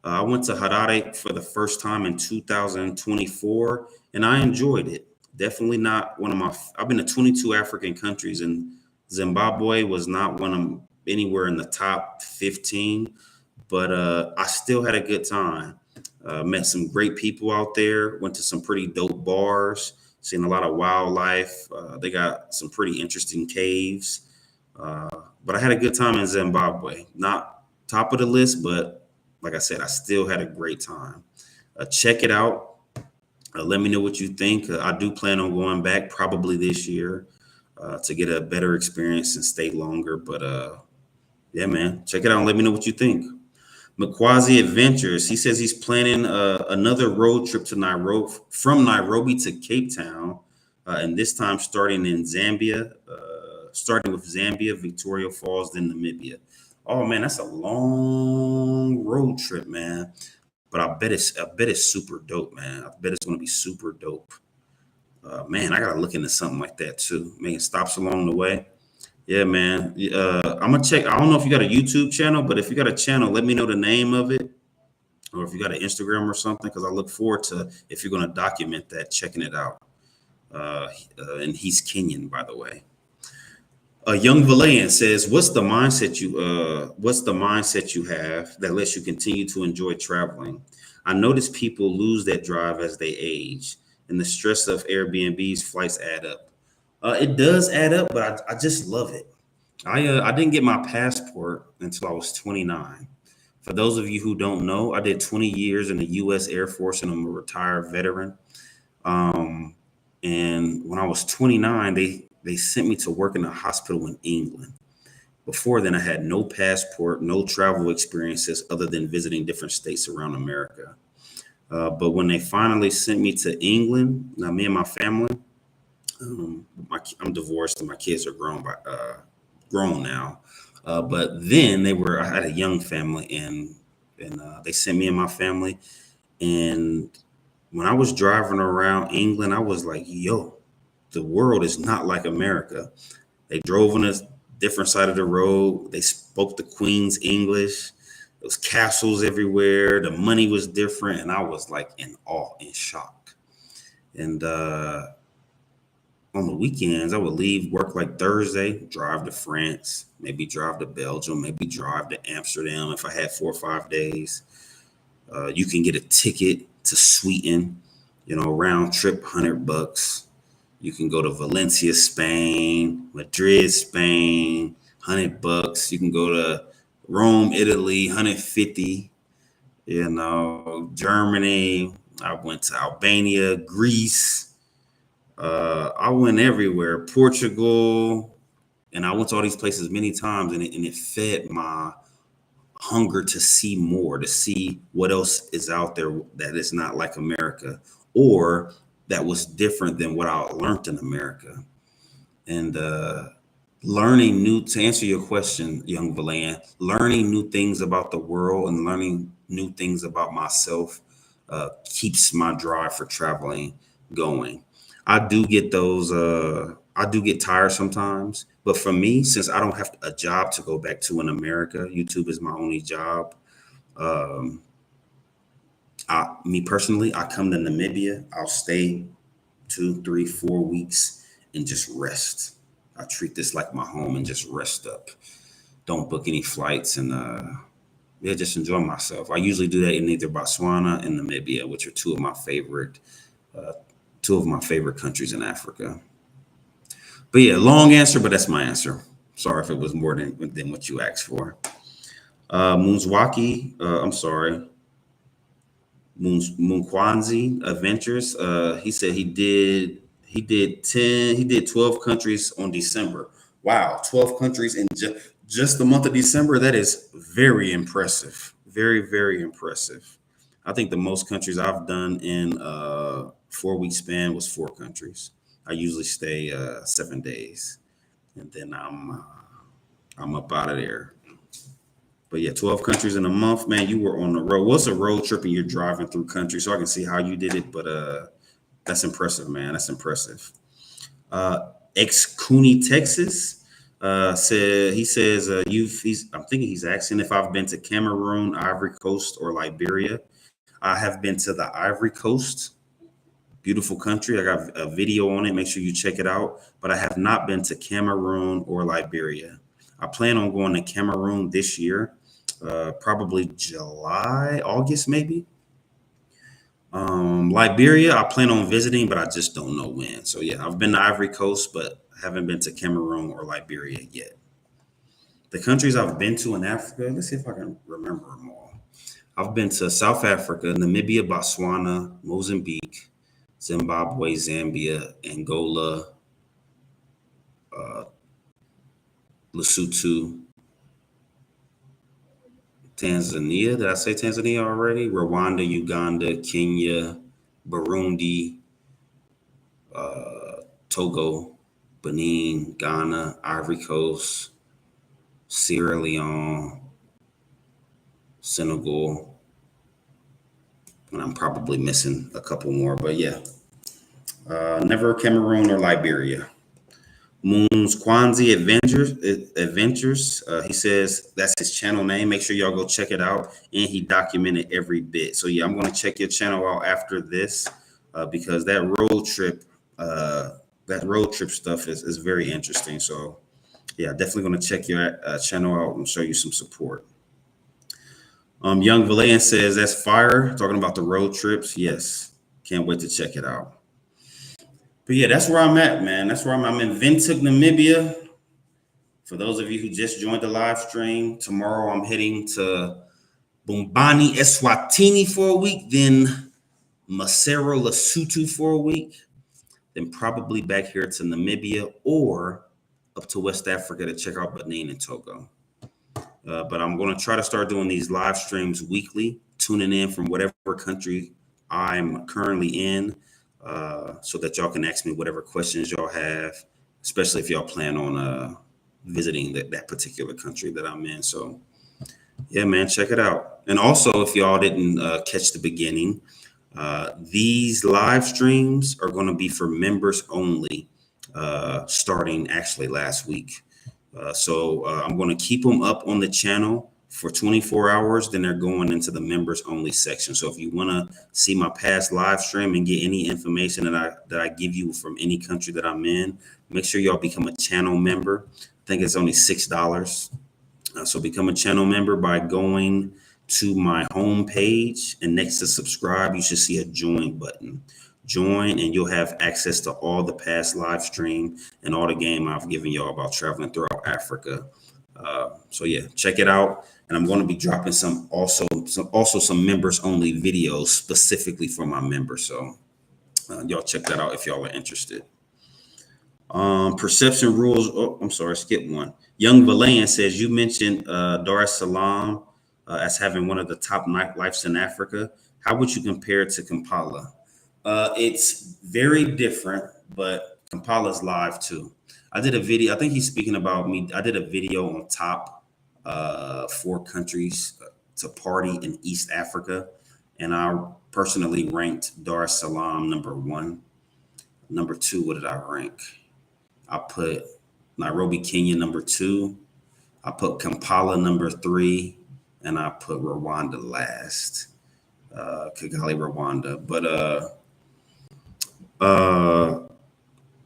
I went to Harare for the first time in 2024, and I enjoyed it. Definitely not one of my. I've been to 22 African countries, and Zimbabwe was not one of anywhere in the top 15. But I still had a good time. Met some great people out there. Went to some pretty dope bars. Seen a lot of wildlife. They got some pretty interesting caves. Uh, but I had a good time in Zimbabwe. Not top of the list, but like I said, I still had a great time. Check it out. Let me know what you think. I do plan on going back probably this year to get a better experience and stay longer. But yeah, man, check it out and let me know what you think. McQuasi Adventures. He says he's planning another road trip to Nairobi from Nairobi to Cape Town, and this time starting in Zambia, starting with Zambia, Victoria Falls, then Namibia. Oh man, that's a long road trip, man. But I bet it's super dope, man. I bet it's gonna be super dope. Man, I gotta look into something like that too. Making stops along the way. Yeah, man. I'm gonna check. I don't know if you got a YouTube channel, but if you got a channel, let me know the name of it, or if you got an Instagram or something, because I look forward to if you're gonna document that, checking it out. And he's Kenyan, by the way. Young Valayan says, What's the mindset you have that lets you continue to enjoy traveling? I notice people lose that drive as they age, and the stress of Airbnb's flights add up. It does add up, but I just love it. I didn't get my passport until I was 29. For those of you who don't know, I did 20 years in the U.S. Air Force, and I'm a retired veteran. Um, and when I was 29, they sent me to work in a hospital in England. Before then, I had no passport, no travel experiences other than visiting different states around America. But when they finally sent me to England, now me and my family, I'm divorced and my kids are grown now. But then I had a young family, and they sent me and my family. And when I was driving around England, I was like, yo, the world is not like America. They drove on a different side of the road. They spoke the Queen's English. There was castles everywhere. The money was different. And I was like in awe, in shock. And on the weekends, I would leave work like Thursday, drive to France, maybe drive to Belgium, maybe drive to Amsterdam if I had 4 or 5 days. You can get a ticket to Sweden, round trip $100. You can go to Valencia, Spain, Madrid, Spain, $100. You can go to Rome, Italy, 150. Germany. I went to Albania, Greece. I went everywhere, Portugal, and I went to all these places many times, and it fed my hunger to see more, to see what else is out there that is not like America, or that was different than what I learned in America. And learning new, to answer your question, young Valan, learning new things about the world and learning new things about myself keeps my drive for traveling going. I do get tired sometimes, but for me, since I don't have a job to go back to in America, YouTube is my only job. Um, me personally, I come to Namibia, I'll stay 2, 3, 4 weeks and just rest. I treat this like my home and just rest up. Don't book any flights and yeah, just enjoy myself. I usually do that in either Botswana and Namibia, which are uh, two of my favorite countries in Africa. But yeah, long answer, but that's my answer. Sorry if it was more than what you asked for. Moonswaki, I'm sorry, Munkwanzi Adventures. He said he did 12 countries on December. Wow, 12 countries in just the month of December. That is very impressive. Very, very impressive. I think the most countries I've done in 4 week span was 4 countries. I usually stay 7 days, and then I'm up out of there. But yeah, 12 countries in a month, man. You were on the road. What's a road trip and you're driving through country? So I can see how you did it. But that's impressive, man. That's impressive. Ex Cooney, Texas. I'm thinking he's asking if I've been to Cameroon, Ivory Coast, or Liberia. I have been to the Ivory Coast. Beautiful country. I got a video on it. Make sure you check it out. But I have not been to Cameroon or Liberia. I plan on going to Cameroon this year, probably July, August, maybe. Liberia, I plan on visiting, but I just don't know when. So yeah, I've been to Ivory Coast, but haven't been to Cameroon or Liberia yet. The countries I've been to in Africa, let's see if I can remember them all. I've been to South Africa, Namibia, Botswana, Mozambique, Zimbabwe, Zambia, Angola, uh, Lesotho, Tanzania. Did I say Tanzania already? Rwanda, Uganda, Kenya, Burundi, Togo, Benin, Ghana, Ivory Coast, Sierra Leone, Senegal, and I'm probably missing a couple more, but yeah, never Cameroon or Liberia. Moon's Kwanzi Adventures. He says that's his channel name. Make sure y'all go check it out, and he documented every bit. So yeah, I'm gonna check your channel out after this because that road trip stuff is very interesting. So yeah, definitely gonna check your channel out and show you some support. Young Valayan says that's fire. Talking about the road trips. Yes, can't wait to check it out. But yeah, that's where I'm at, man. That's where I'm in Windhoek, Namibia. For those of you who just joined the live stream, tomorrow I'm heading to Bumbani, Eswatini for a week, then Maseru, Lesotho for a week, then probably back here to Namibia or up to West Africa to check out Benin and Togo. But I'm going to try to start doing these live streams weekly, tuning in from whatever country I'm currently in, so that y'all can ask me whatever questions y'all have, especially if y'all plan on visiting that particular country that I'm in. So yeah, man, check it out. And also, if y'all didn't catch the beginning, these live streams are going to be for members only, starting actually last week. So I'm going to keep them up on the channel for 24 hours. Then they're going into the members only section. So if you want to see my past live stream and get any information that I give you from any country that I'm in, make sure y'all become a channel member. I think it's only $6. So become a channel member by going to my home page, and next to subscribe, you should see a join button. Join, and you'll have access to all the past live stream and all the game I've given y'all about traveling throughout Africa. So yeah, check it out. And I'm going to be dropping some members only videos specifically for my members. So y'all check that out if y'all are interested. Perception rules. Oh, I'm sorry, skip one. Young Valayan says you mentioned Dar es Salaam as having one of the top nightlifes in Africa. How would you compare it to Kampala? It's very different, but Kampala's live too. I did a video. I think he's speaking about me. I did a video on top 4 countries to party in East Africa, and I personally ranked Dar es Salaam number 1. Number 2, what did I rank? I put Nairobi, Kenya number 2. I put Kampala number 3, and I put Rwanda last. Kigali, Rwanda. But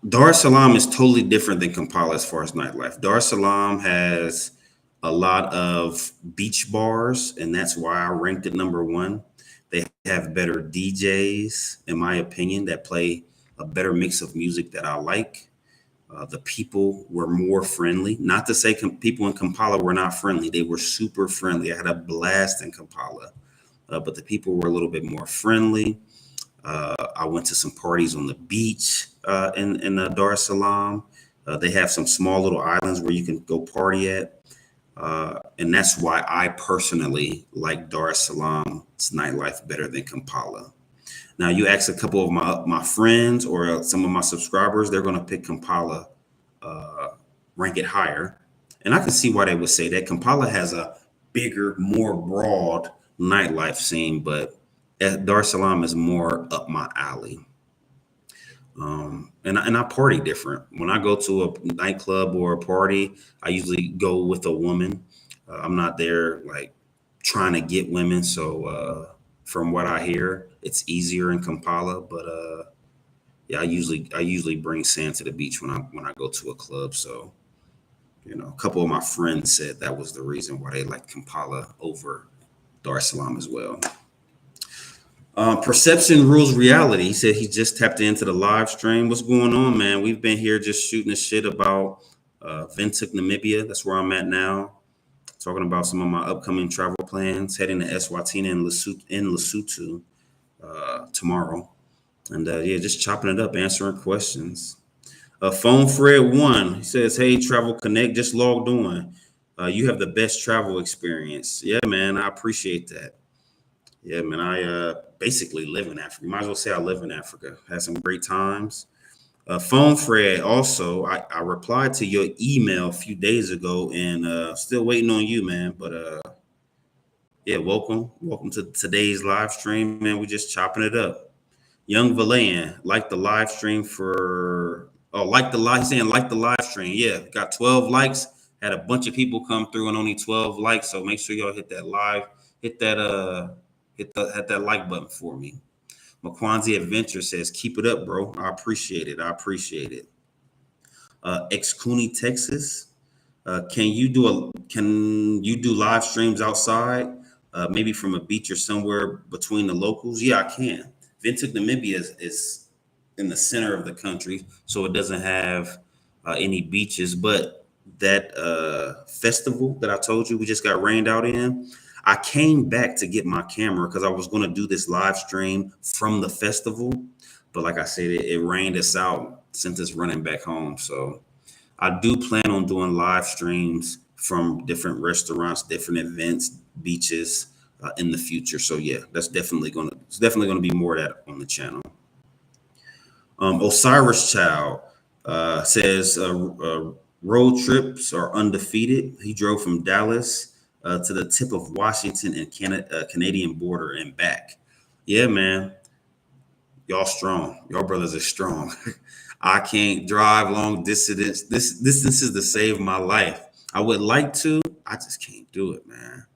Dar es Salaam is totally different than Kampala as far as nightlife. Dar es Salaam has a lot of beach bars, and that's why I ranked it number 1. They have better DJs, in my opinion, that play a better mix of music that I like. The people were more friendly. Not to say people in Kampala were not friendly. They were super friendly. I had a blast in Kampala, but the people were a little bit more friendly. I went to some parties on the beach in Dar es Salaam. They have some small little islands where you can go party at. And that's why I personally like Dar es Salaam's nightlife better than Kampala. Now, you ask a couple of my friends or some of my subscribers, they're going to pick Kampala, rank it higher. And I can see why they would say that. Kampala has a bigger, more broad nightlife scene, but Dar es Salaam is more up my alley. And I party different. When I go to a nightclub or a party, I usually go with a woman. I'm not there like trying to get women. So from what I hear, it's easier in Kampala. But yeah, I usually bring sand to the beach when I go to a club. So a couple of my friends said that was the reason why they like Kampala over Dar es Salaam as well. Perception rules reality. He said he just tapped into the live stream. What's going on, man? We've been here just shooting the shit about Windhoek, Namibia. That's where I'm at now. Talking about some of my upcoming travel plans, heading to Eswatini and Lesotho tomorrow. And yeah, just chopping it up, answering questions. Phone Fred one. He says, "Hey, Travel Connect, just logged on. You have the best travel experience." Yeah, man, I appreciate that. Yeah, man, I basically live in Africa. You might as well say I live in Africa. Had some great times. Phone Fred, also, I replied to your email a few days ago and still waiting on you, man. But yeah, welcome to today's live stream, man. We just chopping it up. Young Valayan, like the live stream for like the live saying like the live stream. Yeah, got 12 likes. Had a bunch of people come through and only 12 likes. So make sure y'all hit that live, hit that hit that like button for me. McQuanzi Adventure says, keep it up, bro. I appreciate it. I appreciate it. Ex Cooney, Texas. Can you do live streams outside? Maybe from a beach or somewhere between the locals? Yeah, I can. Windhoek, Namibia is in the center of the country, so it doesn't have any beaches. But that festival that I told you we just got rained out in, I came back to get my camera because I was going to do this live stream from the festival. But like I said, it rained us out since it's running back home. So I do plan on doing live streams from different restaurants, different events, beaches in the future. So yeah, it's definitely gonna be more of that on the channel. Osiris Child says road trips are undefeated. He drove from Dallas to the tip of Washington and Canadian border and back. Yeah, man, y'all strong. Y'all brothers are strong. I can't drive long distances to save my life. I would like to. I just can't do it, man.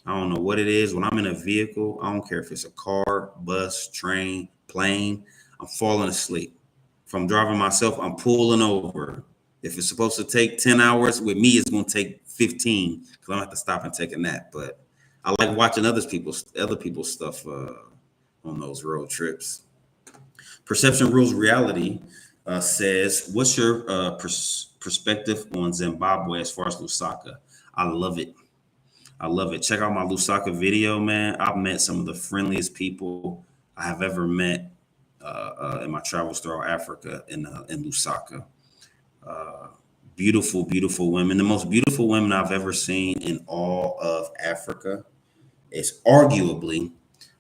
I don't know what it is. When I'm in a vehicle, I don't care if it's a car, bus, train, plane, I'm falling asleep. If I'm driving myself, I'm pulling over. If it's supposed to take 10 hours, with me, it's going to take 15 because I don't have to stop and take a nap. But I like watching other people's stuff on those road trips. Perception Rules Reality says, what's your perspective on Zimbabwe as far as Lusaka? I love it. I love it. Check out my Lusaka video, man. I've met some of the friendliest people I have ever met in my travels throughout Africa in Lusaka. Uh, Beautiful, beautiful women. The most beautiful women I've ever seen in all of Africa is arguably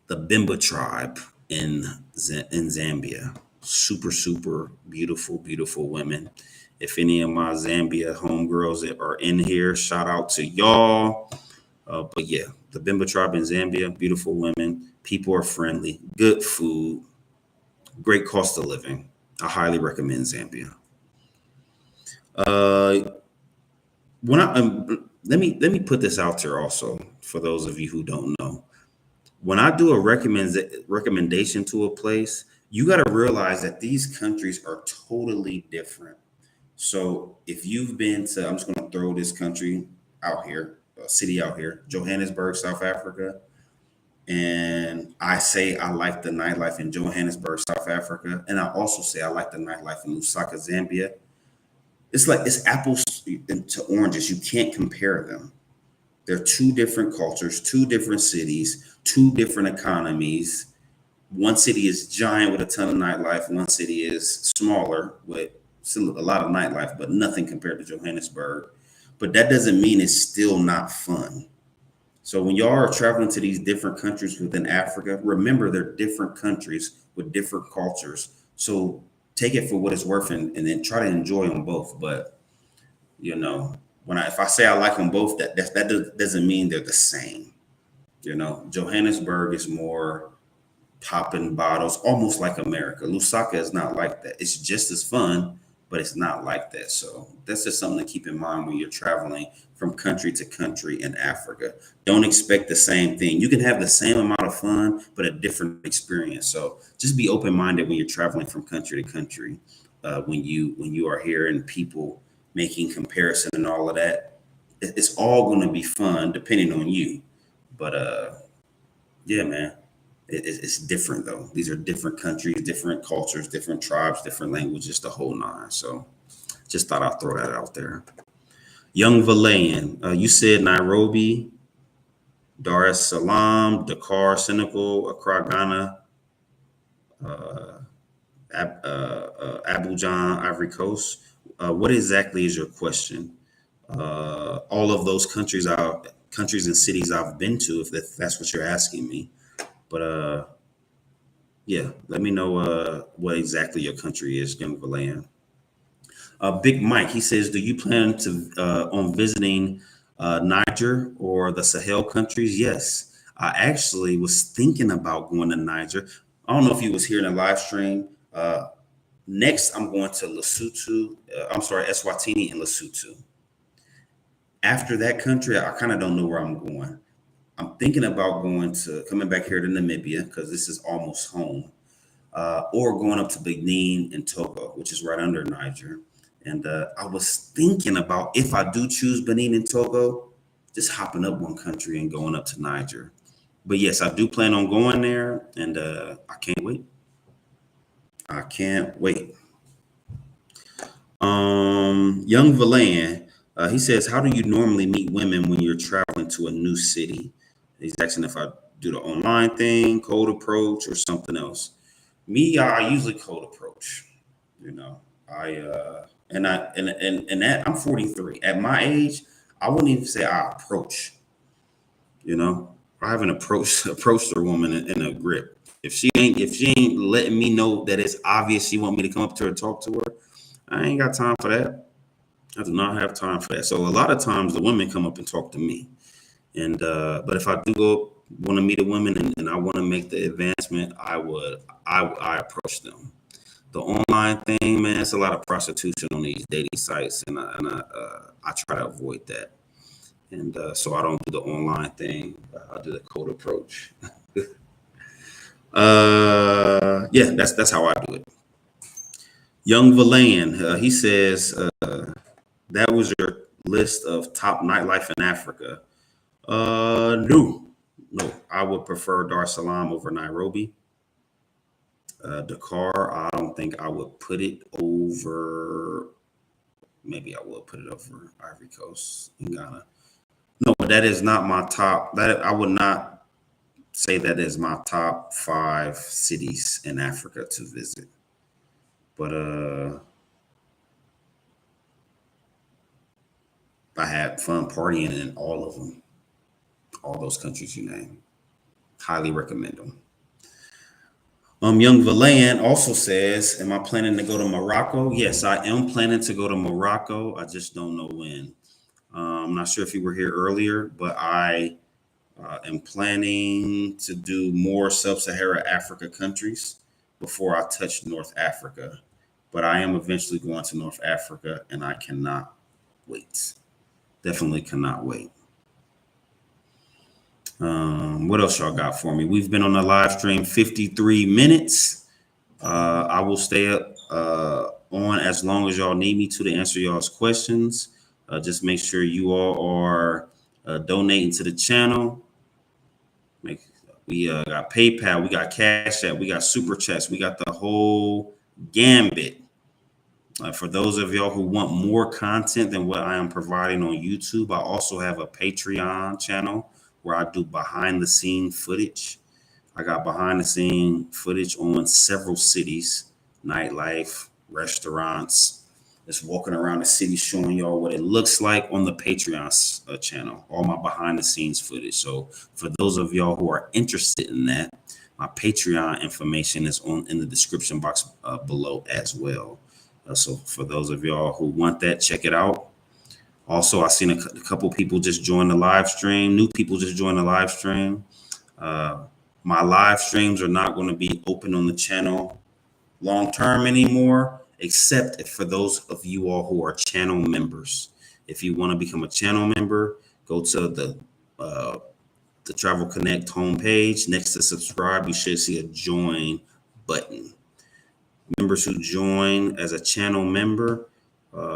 the Bimba tribe in Zambia. Super, super beautiful, beautiful women. If any of my Zambia homegirls that are in here, shout out to y'all. But yeah, the Bimba tribe in Zambia, beautiful women. People are friendly, good food, great cost of living. I highly recommend Zambia. Uh, when I let me put this out there also for those of you who don't know. When I do a recommendation to a place, you got to realize that these countries are totally different. So if you've been to, I'm just going to throw this country out here, a city out here, Johannesburg, South Africa, and I say I like the nightlife in Johannesburg, South Africa, and I also say I like the nightlife in Lusaka, Zambia. It's like it's apples to oranges. You can't compare them. They're two different cultures, two different cities, two different economies. One city is giant with a ton of nightlife. One city is smaller with still a lot of nightlife, but nothing compared to Johannesburg. But that doesn't mean it's still not fun. So when y'all are traveling to these different countries within Africa, remember they're different countries with different cultures. So take it for what it's worth and then try to enjoy them both. But you know, if I say I like them both, that doesn't mean they're the same. Johannesburg is more popping bottles, almost like America. Lusaka is not like that. It's just as fun, but it's not like that. So that's just something to keep in mind when you're traveling from country to country in Africa. Don't expect the same thing. You can have the same amount of fun, but a different experience. So just be open minded when you're traveling from country to country. When you are hearing people making comparison and all of that, it's all going to be fun depending on you. But yeah, man, it's different though. These are different countries, different cultures, different tribes, different languages, the whole nine. So just thought I'd throw that out there. Young Valayan, you said Nairobi, Dar es Salaam, Dakar, Senegal, Accra, Ghana, uh, Abuja, Ivory Coast. What exactly is your question? All of those countries and cities I've been to, if that's what you're asking me. But yeah, let me know what exactly your country is, Young Valayan. Big Mike, he says, do you plan to on visiting Niger or the Sahel countries? Yes, I actually was thinking about going to Niger. I don't know if you was here in the live stream. Next, I'm going to Lesotho. I'm sorry, Eswatini and Lesotho. After that country, I kind of don't know where I'm going. I'm thinking about coming back here to Namibia because this is almost home, or going up to Benin and Togo, which is right under Niger. And I was thinking about, if I do choose Benin and Togo, just hopping up one country and going up to Niger. But yes, I do plan on going there, and I can't wait. I can't wait. Young Valan, he says, how do you normally meet women when you're traveling to a new city? He's asking if I do the online thing, cold approach, or something else. Me, I usually cold approach. You know, I and that I'm 43. At my age, I wouldn't even say I approach. You know, I haven't approached a woman in a grip. If she ain't letting me know that it's obvious she want me to come up to her and talk to her, I ain't got time for that. I do not have time for that. So a lot of times the women come up and talk to me. And but if I do go want to meet a woman and I want to make the advancement, I approach them. The online thing, man, it's a lot of prostitution on these dating sites, and I try to avoid that. And so I don't do the online thing. I do the cold approach. Yeah, that's how I do it. Young Valan, he says that was your list of top nightlife in Africa. No, no, I would prefer Dar es Salaam over Nairobi. Dakar, I don't think I would put it over. Maybe I will put it over Ivory Coast in Ghana. No, but that is not my top. That I would not say that is my top 5 cities in Africa to visit. But I had fun partying in all of them, all those countries you name. Highly recommend them. Young Valayan also says, am I planning to go to Morocco? Yes, I am planning to go to Morocco. I just don't know when. I'm not sure if you were here earlier, but I am planning to do more sub-Saharan Africa countries before I touch North Africa. But I am eventually going to North Africa, and I cannot wait. Definitely cannot wait. What else y'all got for me? We've been on the live stream 53 minutes. I will stay up on as long as y'all need me to answer y'all's questions. Just make sure you all are donating to the channel. We got PayPal, we got Cashapp, we got Super Chats, we got the whole gambit. For those of y'all who want more content than what I am providing on YouTube, I also have a Patreon channel where I do behind the scene footage. I got behind the scene footage on several cities, nightlife, restaurants, just walking around the city showing y'all what it looks like on the Patreon channel, all my behind the scenes footage. So for those of y'all who are interested in that, my Patreon information is in the description box below as well. So for those of y'all who want that, check it out. Also, I seen a couple people just join the live stream. New people just joined the live stream. My live streams are not going to be open on the channel long term anymore, except for those of you all who are channel members. If you want to become a channel member, go to the Travel Connect homepage. Next to subscribe, you should see a join button. Members who join as a channel member,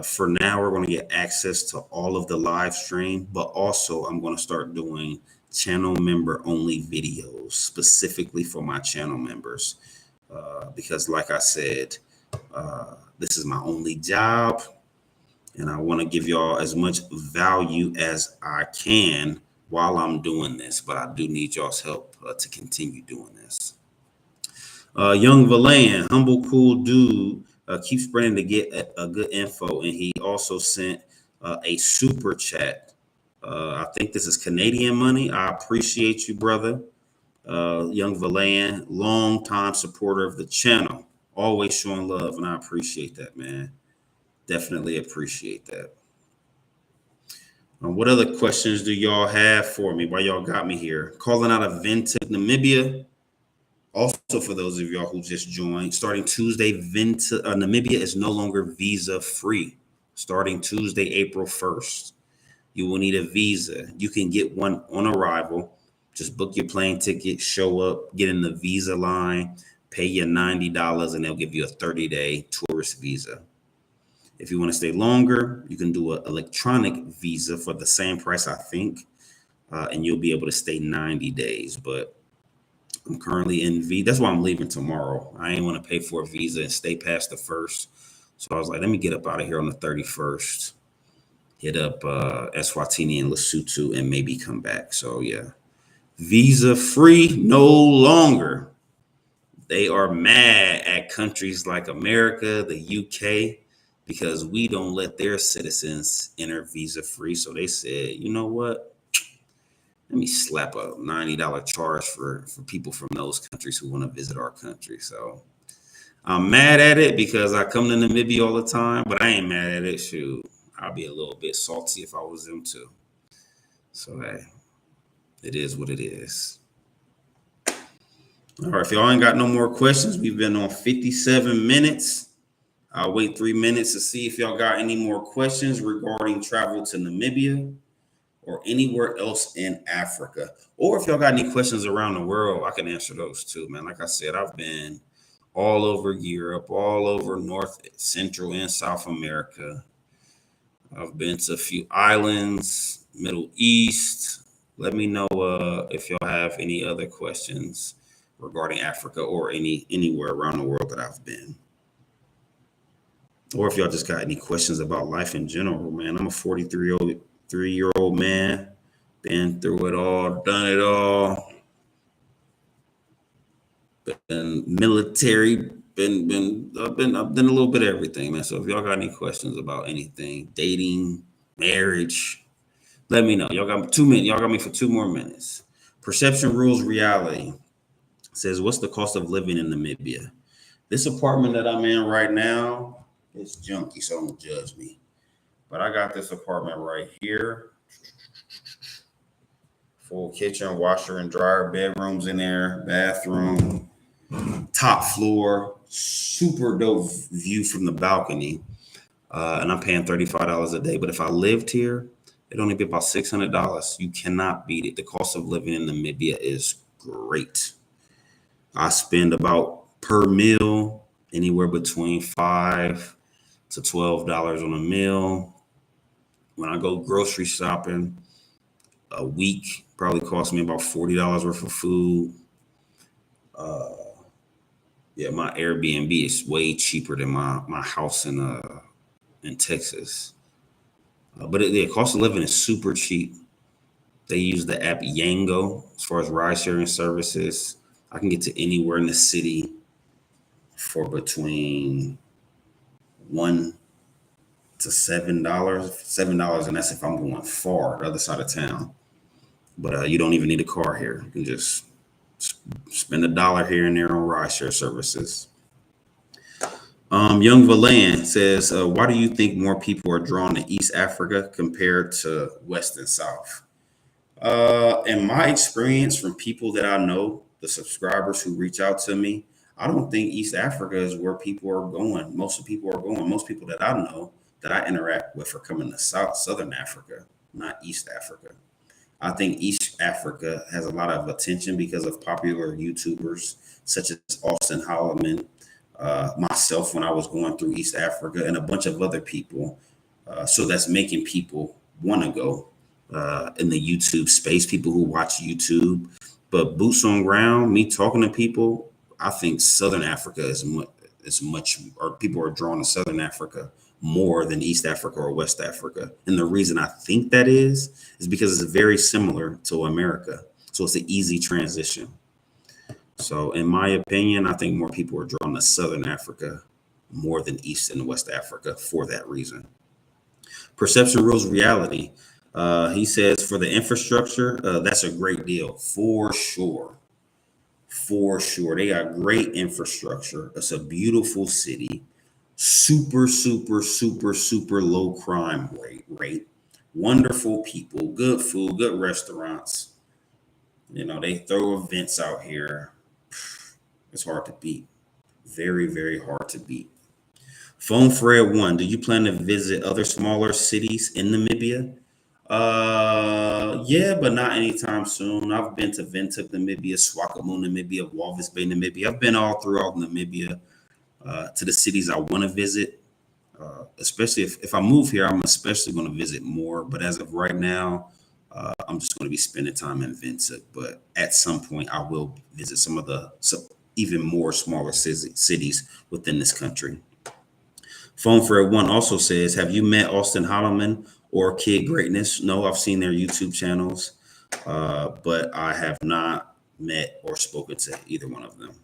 for now, we're going to get access to all of the live stream, but also I'm going to start doing channel member only videos specifically for my channel members. Because like I said, this is my only job and I want to give y'all as much value as I can while I'm doing this, but I do need y'all's help to continue doing this. Young Valayan, humble, cool dude, keep spreading to get a good info. And he also sent a super chat. I think this is Canadian money. I appreciate you, brother. Young Valayan, long time supporter of the channel, always showing love. And I appreciate that, man. Definitely appreciate that. What other questions do y'all have for me while y'all got me here? Calling out of Windhoek, Namibia. Also, for those of y'all who just joined, starting Tuesday, Namibia is no longer visa free. Starting Tuesday, April 1st, you will need a visa. You can get one on arrival. Just book your plane ticket, show up, get in the visa line, pay your $90, and they'll give you a 30-day tourist visa. If you want to stay longer, you can do an electronic visa for the same price, I think, and you'll be able to stay 90 days. But I'm currently in visa. That's why I'm leaving tomorrow. I ain't want to pay for a visa and stay past the 1st. So I was like, let me get up out of here on the 31st, hit up Eswatini and Lesotho, and maybe come back. So yeah, visa free no longer. They are mad at countries like America, the UK, because we don't let their citizens enter visa free. So they said, you know what? Let me slap a $90 charge for people from those countries who want to visit our country. So I'm mad at it because I come to Namibia all the time, but I ain't mad at it. Shoot, I'll be a little bit salty if I was them too. So hey, it is what it is. All right, if y'all ain't got no more questions, we've been on 57 minutes. I'll wait 3 minutes to see if y'all got any more questions regarding travel to Namibia or anywhere else in Africa. Or if y'all got any questions around the world, I can answer those too, man. Like I said, I've been all over Europe, all over North, Central, and South America. I've been to a few islands, Middle East. Let me know if y'all have any other questions regarding Africa or anywhere around the world that I've been. Or if y'all just got any questions about life in general, man. I'm a 43-year-old man, been through it all, done it all, been military, I've done a little bit of everything, man. So if y'all got any questions about anything, dating, marriage, let me know. Y'all got 2 minutes. Y'all got me for 2 more minutes. Perception rules reality. Says, what's the cost of living in Namibia? This apartment that I'm in right now is junky, so don't judge me. But I got this apartment right here. Full kitchen, washer and dryer, bedrooms in there, bathroom, top floor, super dope view from the balcony. And I'm paying $35 a day. But if I lived here, it'd only be about $600. You cannot beat it. The cost of living in Namibia is great. I spend about per meal anywhere between $5 to $12 on a meal. When I go grocery shopping, a week probably costs me about $40 worth of food. Yeah, my Airbnb is way cheaper than my house in Texas. But the cost of living is super cheap. They use the app Yango as far as ride sharing services. I can get to anywhere in the city for between $1 to $7. $7, and that's if I'm going far, the other side of town. But you don't even need a car here. You can just spend $1 here and there on rideshare services. Young Valan says, why do you think more people are drawn to East Africa compared to West and South? In my experience from people that I know the subscribers who reach out to me, I don't think East Africa is where people are going. Most of the people are going. Most people that I know that I interact with are coming to Southern Africa, not East Africa. I think East Africa has a lot of attention because of popular YouTubers such as Austin Holloman, myself when I was going through East Africa, and a bunch of other people. So that's making people want to go in the YouTube space, people who watch YouTube. But boots on ground, me talking to people, I think Southern Africa is much, or people are drawn to Southern Africa more than East Africa or West Africa. And the reason I think that is because it's very similar to America. So it's an easy transition. So in my opinion, I think more people are drawn to Southern Africa more than East and West Africa for that reason. Perception rules reality. He says for the infrastructure, that's a great deal for sure. For sure. They got great infrastructure. It's a beautiful city. Super, super, super, super low crime rate. Wonderful people, good food, good restaurants. You know, they throw events out here. It's hard to beat. Very, very hard to beat. Phone Fred 1. Do you plan to visit other smaller cities in Namibia? Yeah, but not anytime soon. I've been to Windhoek, Namibia, Swakopmund, Namibia, Walvis Bay, Namibia. I've been all throughout Namibia to the cities I want to visit. Especially if I move here, I'm especially going to visit more. But as of right now, I'm just going to be spending time in Windhoek. But at some point, I will visit some of the even more smaller cities within this country. Phone for One also says, have you met Austin Holloman or Kid Greatness? No, I've seen their YouTube channels, but I have not met or spoken to either one of them.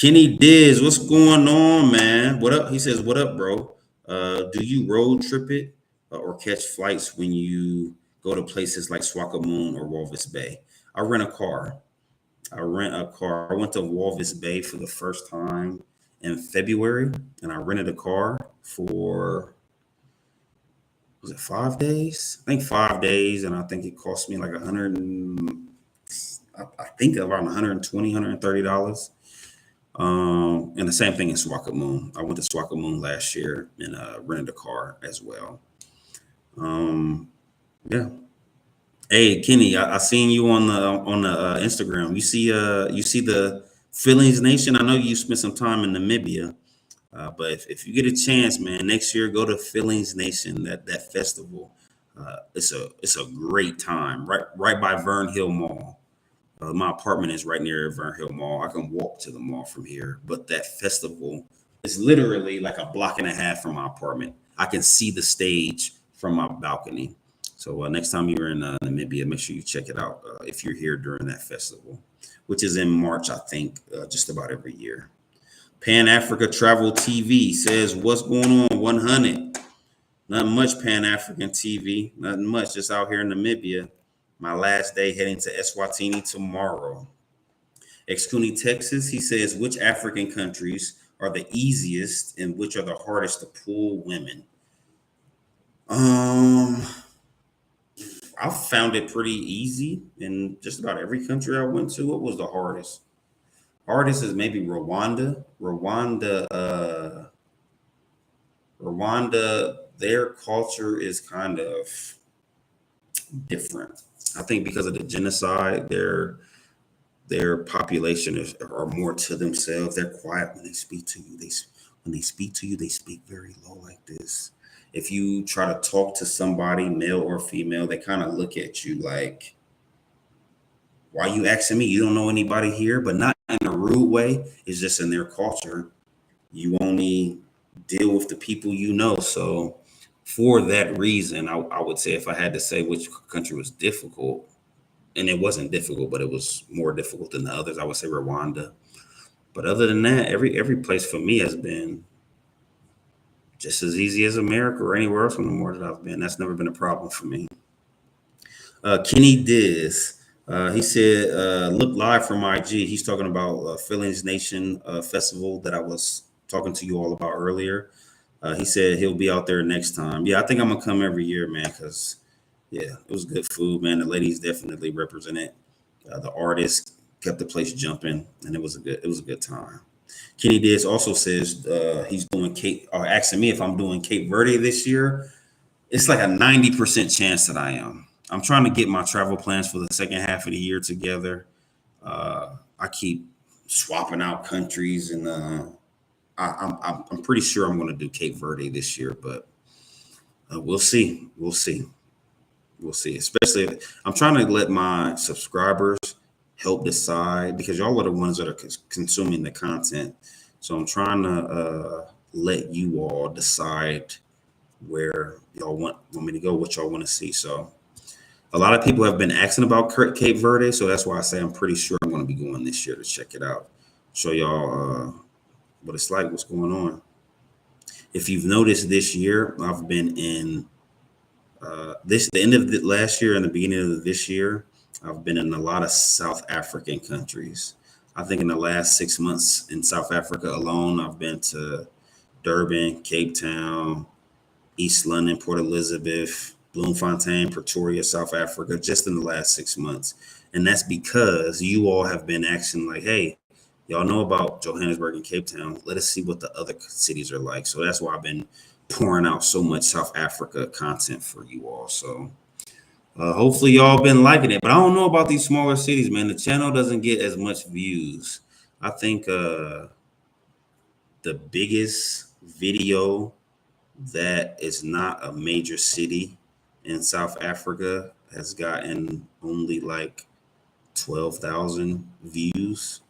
Kenny Diz, what's going on, man? What up? He says, what up, bro? Do you road trip it or catch flights when you go to places like Swakopmund or Walvis Bay? I rent a car. I went to Walvis Bay for the first time in February, and I rented a car for, was it 5 days? I think 5 days, and I think it cost me like I think around $120, $130. And the same thing in Swakopmund. I went to Swakopmund last year and rented a car as well. Yeah. Hey Kenny, I seen you on the Instagram. You see the Feelings Nation. I know you spent some time in Namibia, but if you get a chance, man, next year go to Feelings Nation. That festival. It's a great time. Right by Vern Hill Mall. My apartment is right near Vern Hill Mall. I can walk to the mall from here, but that festival is literally like a block and a half from my apartment. I can see the stage from my balcony. So next time you're in Namibia, make sure you check it out if you're here during that festival, which is in March, I think, just about every year. Pan Africa Travel TV says, what's going on? 100. Not much Pan African TV. Nothing much. Just out here in Namibia. My last day heading to Eswatini tomorrow. Excuni, Texas, he says, which African countries are the easiest and which are the hardest to pull women? I found it pretty easy in just about every country I went to. What was the hardest? Hardest is maybe Rwanda. Rwanda, their culture is kind of different. I think because of the genocide, their population are more to themselves. They're quiet when they speak to you. When they speak to you, they speak very low like this. If you try to talk to somebody, male or female, they kind of look at you like, why are you asking me? You don't know anybody here, but not in a rude way. It's just in their culture. You only deal with the people you know. So for that reason, I would say if I had to say which country was difficult, and it wasn't difficult, but it was more difficult than the others, I would say Rwanda. But other than that, every place for me has been just as easy as America or anywhere else in the world that I've been. That's never been a problem for me. Kenny Diz, he said, look live from IG. He's talking about Feelings Nation festival that I was talking to you all about earlier. He said he'll be out there next time. Yeah, I think I'm going to come every year, man, because, yeah, it was good food, man. The ladies definitely represented The artist kept the place jumping, and it was a good time. Kenny Diaz also says he's doing Cape, or asking me if I'm doing Cape Verde this year. It's like a 90% chance that I am. I'm trying to get my travel plans for the second half of the year together. I keep swapping out countries, and I'm pretty sure I'm going to do Cape Verde this year, but we'll see. We'll see. Especially, I'm trying to let my subscribers help decide, because y'all are the ones that are consuming the content. So I'm trying to let you all decide where y'all want me to go, what y'all want to see. So a lot of people have been asking about Cape Verde, so that's why I say I'm pretty sure I'm going to be going this year to check it out, show y'all what it's like, what's going on. If you've noticed this year, I've been in the end of the last year and the beginning of this year, I've been in a lot of South African countries. I think in the last 6 months in South Africa alone, I've been to Durban, Cape Town, East London, Port Elizabeth, Bloemfontein, Pretoria, South Africa, just in the last 6 months. And that's because you all have been asking, like, hey, y'all know about Johannesburg and Cape Town. Let us see what the other cities are like. So that's why I've been pouring out so much South Africa content for you all. So hopefully y'all been liking it. But I don't know about these smaller cities, man. The channel doesn't get as much views. I think the biggest video that is not a major city in South Africa has gotten only like 12,000 views.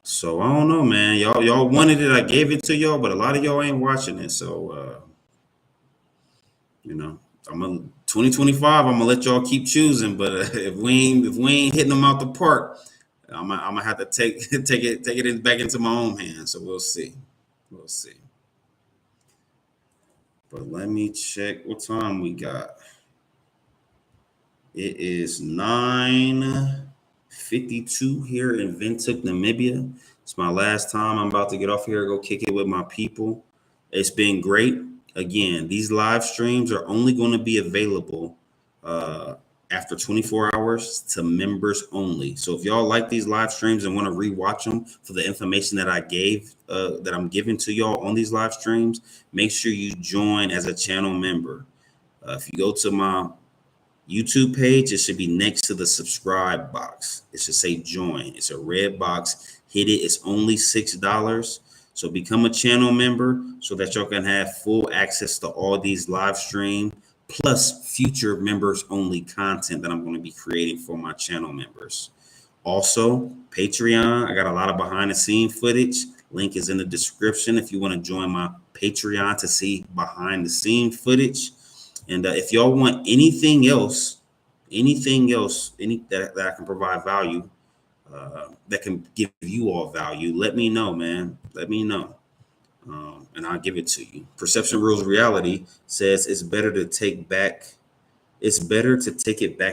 So I don't know, man. Y'all wanted it. I gave it to y'all, but a lot of y'all ain't watching it. So you know, I'm gonna 2025. I'm gonna let y'all keep choosing. But if we ain't hitting them out the park, I'm gonna have to take it back into my own hands. So we'll see. We'll see. But let me check what time we got. It is 9:52 here in Windhoek, Namibia. It's my last time. I'm about to get off here, go kick it with my people. It's been great. Again, these live streams are only going to be available after 24 hours to members only. So if y'all like these live streams and want to rewatch them for the information that I gave, that I'm giving to y'all on these live streams, make sure you join as a channel member. If you go to my YouTube page, it should be next to the subscribe box. It should say join. It's a red box. Hit it. It's only $6. So become a channel member so that y'all can have full access to all these live stream plus future members only content that I'm going to be creating for my channel members. Also, Patreon. I got a lot of behind the scene footage. Link is in the description if you want to join my Patreon to see behind the scene footage. And if y'all want anything else, any that I can provide value, that can give you all value, let me know, man. Let me know. And I'll give it to you. Perception Rules Reality says it's better to take it back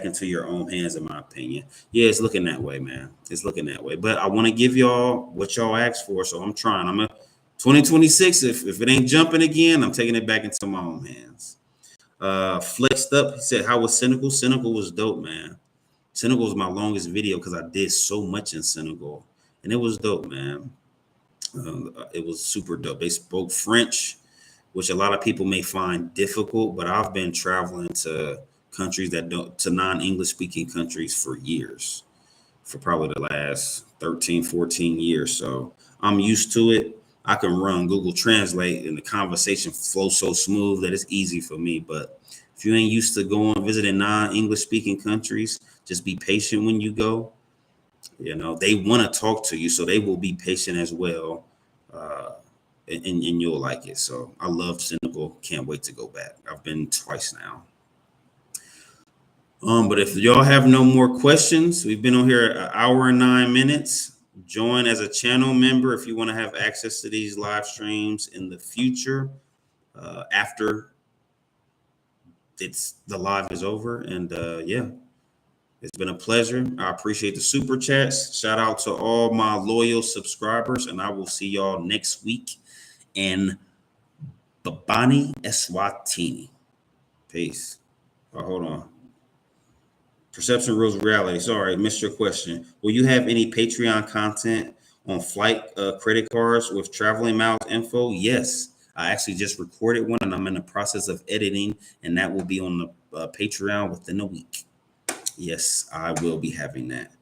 into your own hands, in my opinion. Yeah, it's looking that way, man. It's looking that way. But I want to give y'all what y'all asked for. So I'm trying. 2026. If it ain't jumping again, I'm taking it back into my own hands. Flexed Up, he said, how was Senegal? Senegal was dope, man. Senegal was my longest video because I did so much in Senegal, and it was dope, man. It was super dope. They spoke French, which a lot of people may find difficult, but I've been traveling to countries to non-English speaking countries for years, for probably the last 13, 14 years. So I'm used to it. I can run Google Translate and the conversation flows so smooth that it's easy for me. But if you ain't used to going visiting non-English speaking countries, just be patient when you go. You know, they want to talk to you, so they will be patient as well. And you'll like it. So I love Senegal. Can't wait to go back. I've been twice now. But if y'all have no more questions, we've been on here an hour and 9 minutes. Join as a channel member if you want to have access to these live streams in the future, after the live is over. And yeah, it's been a pleasure. I appreciate the super chats. Shout out to all my loyal subscribers, and I will see y'all next week in Babani, Eswatini. Peace. Oh, hold on. Perception rules reality. Sorry, missed your question. Will you have any Patreon content on flight credit cards with traveling miles info? Yes. I actually just recorded one and I'm in the process of editing, and that will be on the Patreon within a week. Yes, I will be having that.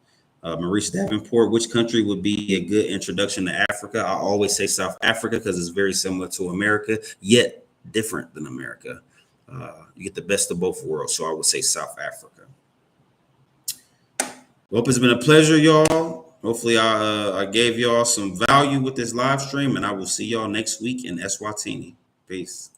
Maurice Davenport, which country would be a good introduction to Africa? I always say South Africa because it's very similar to America, yet different than America. You get the best of both worlds. So I would say South Africa. Well, it's been a pleasure, y'all. Hopefully, I gave y'all some value with this live stream, and I will see y'all next week in Eswatini. Peace.